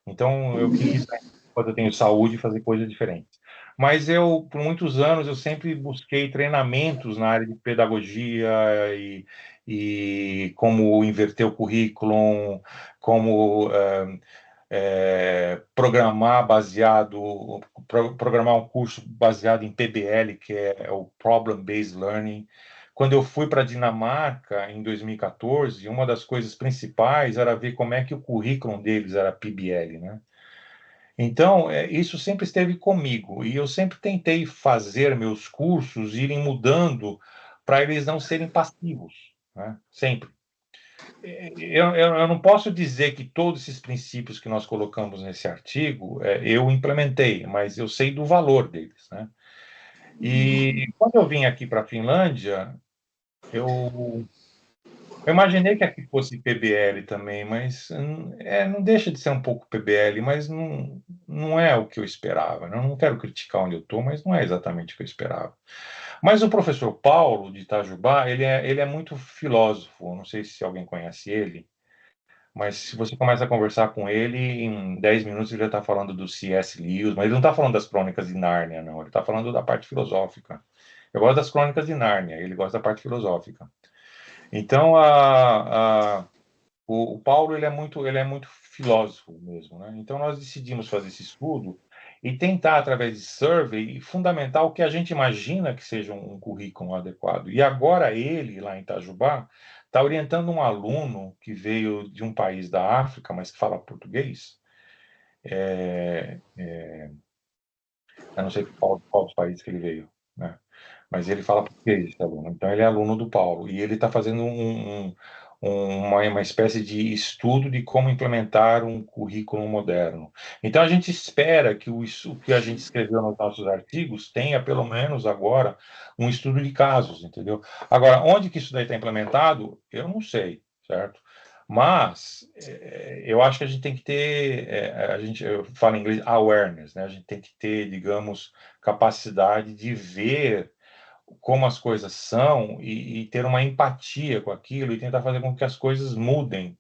Então eu quis, quando eu tenho saúde, fazer coisas diferentes. Mas eu, por muitos anos, eu sempre busquei treinamentos na área de pedagogia e como inverter o currículo, como programar um curso baseado em PBL, que é o Problem Based Learning. Quando eu fui para a Dinamarca, em 2014, uma das coisas principais era ver como é que o currículo deles era PBL, né? Então, isso sempre esteve comigo, e eu sempre tentei fazer meus cursos irem mudando para eles não serem passivos, né? Sempre. Eu não posso dizer que todos esses princípios que nós colocamos nesse artigo eu implementei, mas eu sei do valor deles, né? E quando eu vim aqui para a Finlândia, eu imaginei que aqui fosse PBL também, mas não deixa de ser um pouco PBL, mas não é o que eu esperava, né? Eu não quero criticar onde eu estou, mas não é exatamente o que eu esperava. Mas o professor Paulo, de Itajubá, ele é muito filósofo, não sei se alguém conhece ele, mas se você começa a conversar com ele, em 10 minutos ele já está falando do C.S. Lewis, mas ele não está falando das Crônicas de Nárnia, não, ele está falando da parte filosófica. Eu gosto das Crônicas de Nárnia, ele gosta da parte filosófica. Então, o Paulo ele é muito filósofo mesmo, né? Então nós decidimos fazer esse estudo e tentar através de survey fundamentar o que a gente imagina que seja um currículo adequado. E agora ele lá em Itajubá está orientando um aluno que veio de um país da África, mas que fala português. Eu não sei qual dos países que ele veio, né? Mas ele fala português, esse aluno. Então, ele é aluno do Paulo. E ele está fazendo uma espécie de estudo de como implementar um currículo moderno. Então, a gente espera que o que a gente escreveu nos nossos artigos tenha, pelo menos agora, um estudo de casos, entendeu? Agora, onde que isso daí está implementado, eu não sei, certo? Mas eu acho que a gente tem que ter, eu falo em inglês, awareness, né? A gente tem que ter, digamos, capacidade de ver como as coisas são e ter uma empatia com aquilo e tentar fazer com que as coisas mudem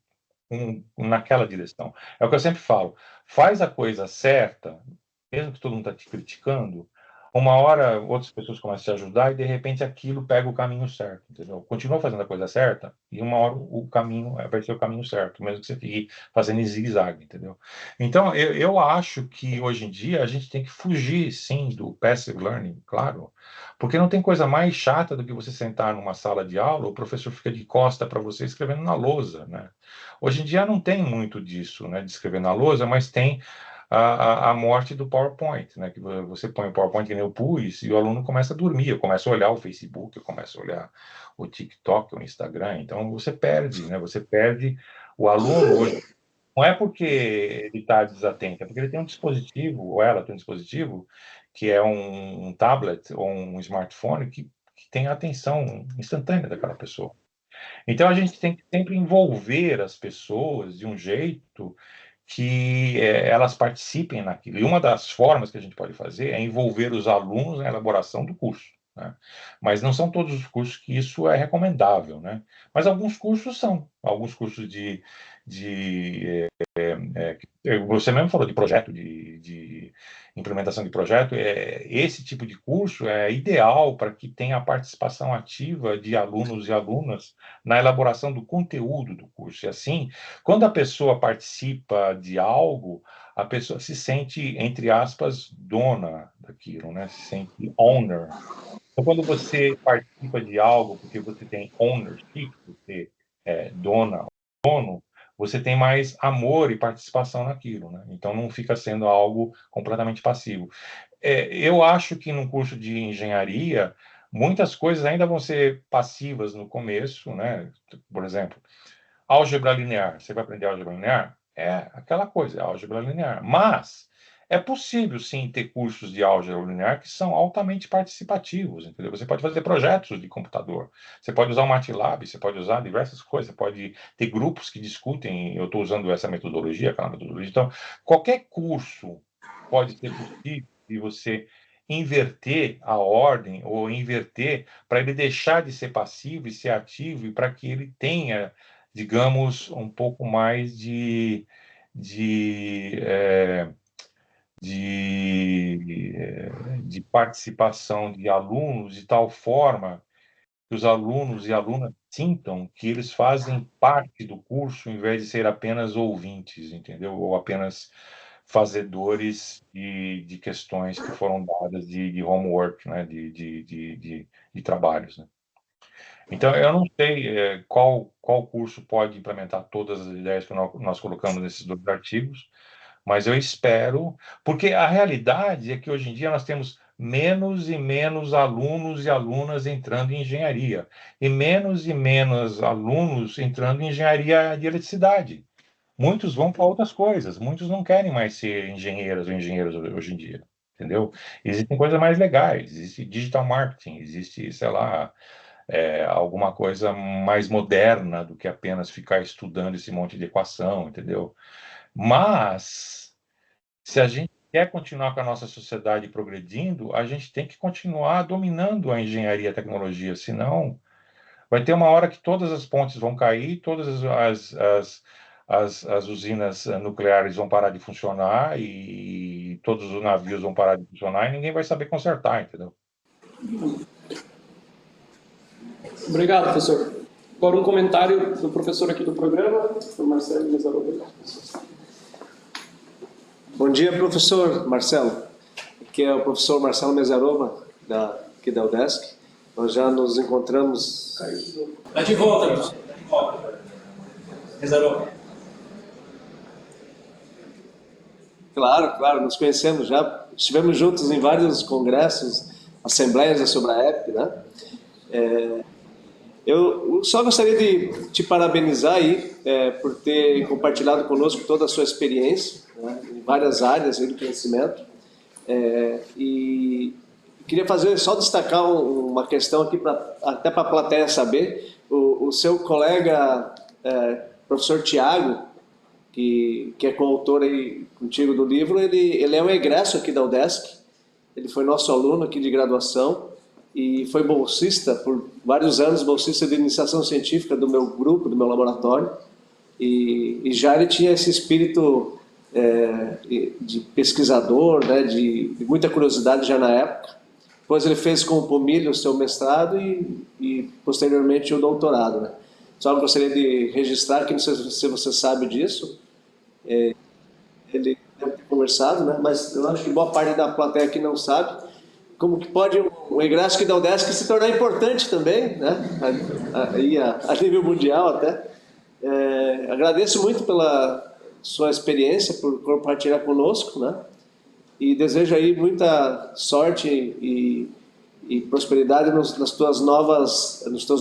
naquela direção. É o que eu sempre falo, faz a coisa certa, mesmo que todo mundo está te criticando, uma hora outras pessoas começam a te ajudar e de repente aquilo pega o caminho certo, entendeu? Continua fazendo a coisa certa e uma hora o caminho vai ser o caminho certo, mesmo que você fique fazendo em zigue-zague, entendeu? Então, eu acho que hoje em dia a gente tem que fugir, sim, do passive learning, claro, porque não tem coisa mais chata do que você sentar numa sala de aula, o professor fica de costa para você escrevendo na lousa, né? Hoje em dia não tem muito disso, né, de escrever na lousa, mas tem a morte do PowerPoint, né, que você põe o PowerPoint que nem eu pus e o aluno começa a dormir, eu começo a olhar o Facebook, eu começo a olhar o TikTok, o Instagram, então você perde, né, você perde o aluno hoje. Não é porque ele está desatento, é porque ele tem um dispositivo, ou ela tem um dispositivo, que é um tablet ou um smartphone que tem a atenção instantânea daquela pessoa. Então a gente tem que sempre envolver as pessoas de um jeito que elas participem naquilo. E uma das formas que a gente pode fazer é envolver os alunos na elaboração do curso, né? Mas não são todos os cursos que isso é recomendável, né? Mas alguns cursos são. Alguns cursos de você mesmo falou de projeto, de implementação de projeto. Esse tipo de curso é ideal para que tenha a participação ativa de alunos e alunas na elaboração do conteúdo do curso. E assim, quando a pessoa participa de algo, a pessoa se sente, entre aspas, dona daquilo, né? Se sente owner. Então, quando você participa de algo porque você tem ownership, você é dona, dono, você tem mais amor e participação naquilo, né? Então não fica sendo algo completamente passivo. Eu acho que no curso de engenharia, muitas coisas ainda vão ser passivas no começo, né? Por exemplo, álgebra linear. Você vai aprender álgebra linear? É aquela coisa, é álgebra linear. Mas É possível, sim, ter cursos de álgebra linear que são altamente participativos, entendeu? Você pode fazer projetos de computador, você pode usar o MATLAB, você pode usar diversas coisas, você pode ter grupos que discutem, eu estou usando essa metodologia, aquela metodologia. Então, qualquer curso pode ser possível de você inverter a ordem ou inverter para ele deixar de ser passivo e ser ativo e para que ele tenha, digamos, um pouco mais de, eh, de participação de alunos de tal forma que os alunos e alunas sintam que eles fazem parte do curso em vez de ser apenas ouvintes, entendeu? Ou apenas fazedores de questões que foram dadas de homework, né? De trabalhos, né? Então, eu não sei qual curso pode implementar todas as ideias que nós colocamos nesses 2 artigos, mas eu espero, porque a realidade é que hoje em dia nós temos menos e menos alunos e alunas entrando em engenharia, e menos alunos entrando em engenharia de eletricidade. Muitos vão para outras coisas, muitos não querem mais ser engenheiras ou engenheiros hoje em dia, entendeu? Existem coisas mais legais, existe digital marketing, existe, sei lá, alguma coisa mais moderna do que apenas ficar estudando esse monte de equação, entendeu? Mas, se a gente quer continuar com a nossa sociedade progredindo, a gente tem que continuar dominando a engenharia e a tecnologia, senão vai ter uma hora que todas as pontes vão cair, todas as usinas nucleares vão parar de funcionar e todos os navios vão parar de funcionar e ninguém vai saber consertar, entendeu? Obrigado, professor. Agora um comentário do professor aqui do programa, o Marcelo Mezzarova. Bom dia, professor Marcelo. Aqui é o professor Marcelo Mezzarova, aqui da UDESC. Nós já nos encontramos... Está de volta, professor. Está de volta. Mezzarova. Claro, nos conhecemos já. Estivemos juntos em vários congressos, assembleias sobre a EPI, né? Eu só gostaria de te parabenizar aí por ter compartilhado conosco toda a sua experiência, né, em várias áreas aí do conhecimento. E queria só destacar uma questão aqui, até para a plateia saber. O seu colega, professor Tiago, que é coautor aí contigo do livro, ele é um egresso aqui da UDESC, ele foi nosso aluno aqui de graduação, e foi bolsista por vários anos, bolsista de iniciação científica do meu grupo, do meu laboratório, e já ele tinha esse espírito de pesquisador, né, de muita curiosidade já na época. Depois ele fez com o Pomilho o seu mestrado e posteriormente o doutorado, né. Só gostaria de registrar, que não sei se você sabe disso, ele deve ter conversado, né, mas eu acho que boa parte da plateia aqui não sabe, como que pode um egresso aqui da UDESC se tornar importante também, né? A nível mundial até. Agradeço muito pela sua experiência, por compartilhar conosco, né? E desejo aí muita sorte e prosperidade nos teus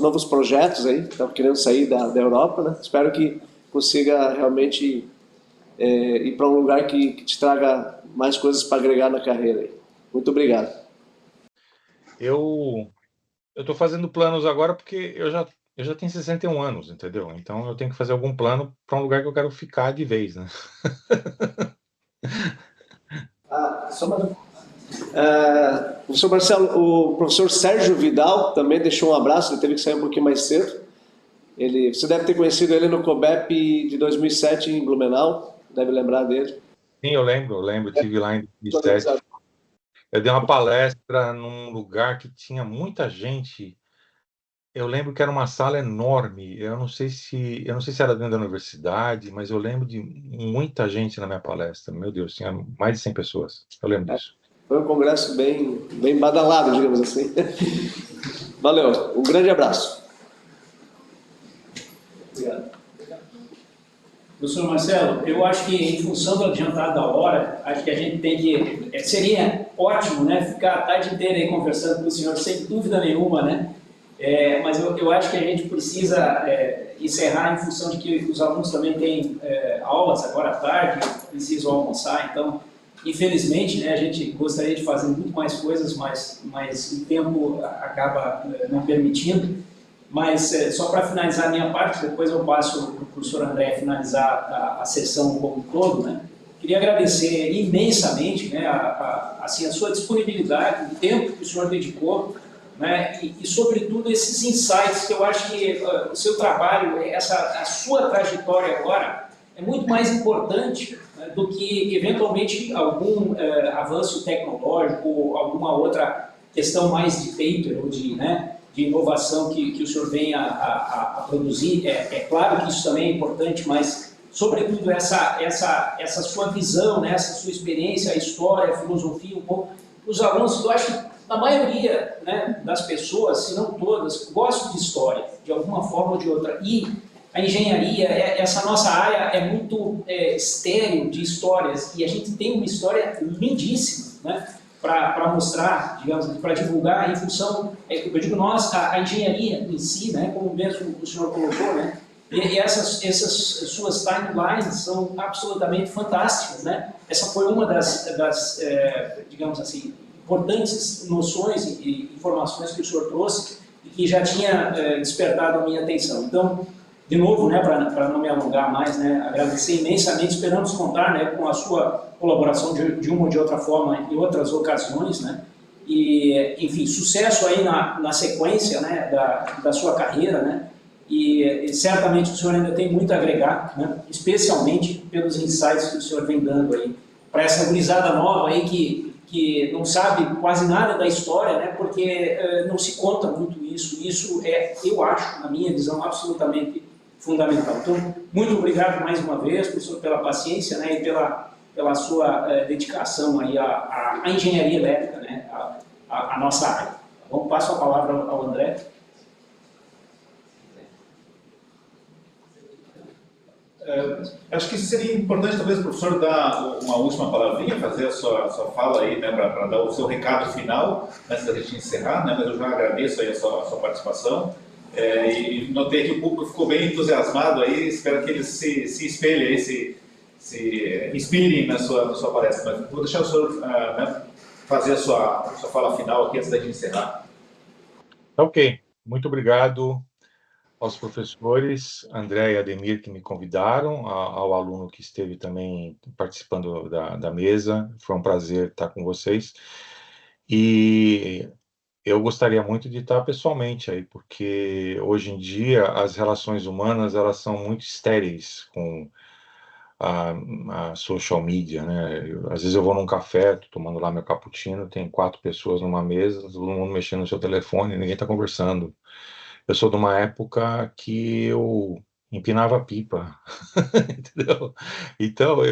novos projetos aí, que estão querendo sair da Europa, né? Espero que consiga realmente ir para um lugar que te traga mais coisas para agregar na carreira aí. Muito obrigado. Eu estou fazendo planos agora porque eu já tenho 61 anos, entendeu? Então eu tenho que fazer algum plano para um lugar que eu quero ficar de vez, né? Só mais professor Marcelo, o professor Sérgio Vidal também deixou um abraço, ele teve que sair um pouquinho mais cedo. Você deve ter conhecido ele no COBEP de 2007 em Blumenau, deve lembrar dele. Sim, eu lembro, estive lá em 2007. Eu dei uma palestra num lugar que tinha muita gente. Eu lembro que era uma sala enorme. Eu não sei se era dentro da universidade, mas eu lembro de muita gente na minha palestra. Meu Deus, tinha mais de 100 pessoas. Eu lembro disso. Foi um congresso bem badalado, digamos assim. Valeu, um grande abraço. Obrigado. Professor Marcelo, eu acho que, em função do adiantado da hora, acho que a gente tem que... Seria ótimo, né, ficar a tarde inteira aí conversando com o senhor, sem dúvida nenhuma, né? Mas eu acho que a gente precisa encerrar em função de que os alunos também têm aulas agora à tarde, precisam almoçar, então Infelizmente, né, a gente gostaria de fazer muito mais coisas, mas o tempo acaba não permitindo. Mas só para finalizar a minha parte, depois eu passo para o professor André finalizar a sessão como um todo, né? Queria agradecer imensamente, né, assim, a sua disponibilidade, o tempo que o senhor dedicou, né, e sobretudo esses insights que eu acho que o seu trabalho, a sua trajetória agora é muito mais importante, né, do que eventualmente algum avanço tecnológico ou alguma outra questão mais de paper ou de, né, de inovação que o senhor venha a produzir. É claro que isso também é importante, mas sobretudo essa sua visão, né, essa sua experiência, a história, a filosofia, um pouco, os alunos, eu acho que a maioria, né, das pessoas, se não todas, gostam de história, de alguma forma ou de outra. E a engenharia, essa nossa área é muito estéril de histórias, e a gente tem uma história lindíssima, né, para mostrar, digamos, para divulgar em função, eu digo nós, a engenharia em si, né, como mesmo o senhor colocou, né, e essas suas timelines são absolutamente fantásticas, né? Essa foi uma das digamos assim, importantes noções e informações que o senhor trouxe e que já tinha despertado a minha atenção. Então, de novo, né, para não me alongar mais, né, agradecer imensamente, esperamos contar, né, com a sua colaboração de uma ou de outra forma em outras ocasiões, né, e, enfim, sucesso aí na sequência, né, da sua carreira, né, e certamente o senhor ainda tem muito a agregar, né, especialmente pelos insights que o senhor vem dando aí, para essa gurizada nova aí que não sabe quase nada da história, né, porque não se conta muito isso. Isso é, eu acho, na minha visão, absolutamente fundamental. Então, muito obrigado mais uma vez, professor, pela paciência, né, e pela sua dedicação aí à engenharia elétrica, né, à nossa área. Bom, passo a palavra ao André. Acho que seria importante, talvez, o professor dar uma última palavrinha, fazer a sua fala aí, né, para dar o seu recado final, antes da gente encerrar, né, mas eu já agradeço aí a sua participação. E notei que o público ficou bem entusiasmado aí, espero que eles se espelhem aí, se inspirem na sua palestra. Mas vou deixar o senhor né, fazer a sua fala final aqui antes da gente encerrar. Ok, muito obrigado aos professores André e Ademir que me convidaram, ao aluno que esteve também participando da mesa. Foi um prazer estar com vocês. E eu gostaria muito de estar pessoalmente aí, porque hoje em dia as relações humanas elas são muito estéreis com a social media, né? Às vezes eu vou num café, tô tomando lá meu cappuccino, tem 4 pessoas numa mesa, todo mundo mexendo no seu telefone, ninguém está conversando. Eu sou de uma época que eu empinava pipa, entendeu? Então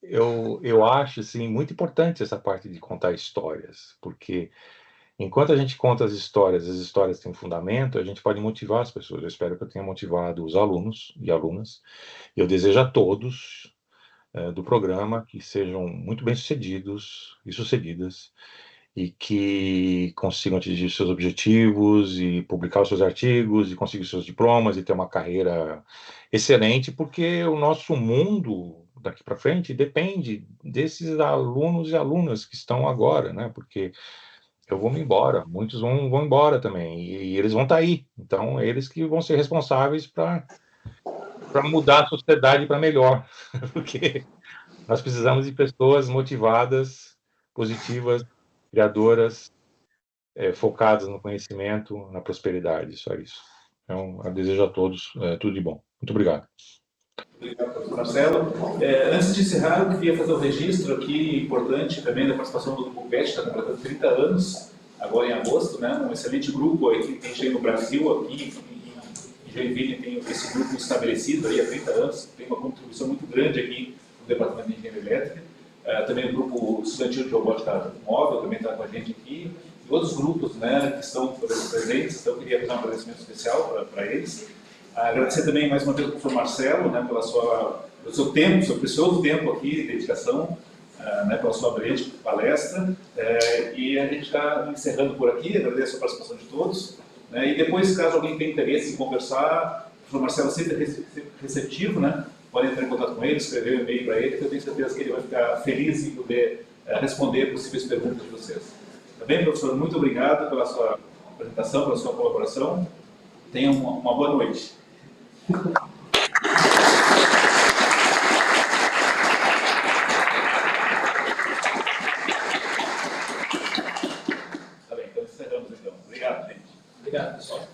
eu acho assim muito importante essa parte de contar histórias, porque enquanto a gente conta as histórias têm um fundamento, a gente pode motivar as pessoas. Eu espero que eu tenha motivado os alunos e alunas. Eu desejo a todos do programa que sejam muito bem-sucedidos e sucedidas e que consigam atingir seus objetivos e publicar os seus artigos e conseguir seus diplomas e ter uma carreira excelente, porque o nosso mundo daqui para frente depende desses alunos e alunas que estão agora, né? Porque eu vou me embora, muitos vão embora também, e eles vão estar aí. Então, eles que vão ser responsáveis para mudar a sociedade para melhor, porque nós precisamos de pessoas motivadas, positivas, criadoras, focadas no conhecimento, na prosperidade, só isso. Então, eu desejo a todos tudo de bom. Muito obrigado. Obrigado, professor Marcelo. Antes de encerrar, eu queria fazer um registro aqui importante também da participação do Grupo PET, que está completando 30 anos, agora em agosto, né? Um excelente grupo aí que tem no Brasil, aqui em Joinville tem esse grupo estabelecido aí há 30 anos, tem uma contribuição muito grande aqui no Departamento de Engenharia Elétrica. Também o Grupo Estudantil de Robótica Móvel também está com a gente aqui, e outros grupos, né, que estão presentes, então eu queria fazer um agradecimento especial para eles. Agradecer também mais uma vez ao professor Marcelo, né, pelo seu tempo, seu precioso tempo aqui, dedicação, né, pela sua brilhante palestra. E a gente está encerrando por aqui, agradeço a participação de todos. Né, e depois, caso alguém tenha interesse em conversar, o professor Marcelo sempre receptivo, né, podem entrar em contato com ele, escrever um e-mail para ele, que eu tenho certeza que ele vai ficar feliz em poder responder possíveis perguntas de vocês. Tá bem, professor? Muito obrigado pela sua apresentação, pela sua colaboração. Tenha uma boa noite. Tá bem, então encerramos então. Obrigado, gente. Obrigado, pessoal.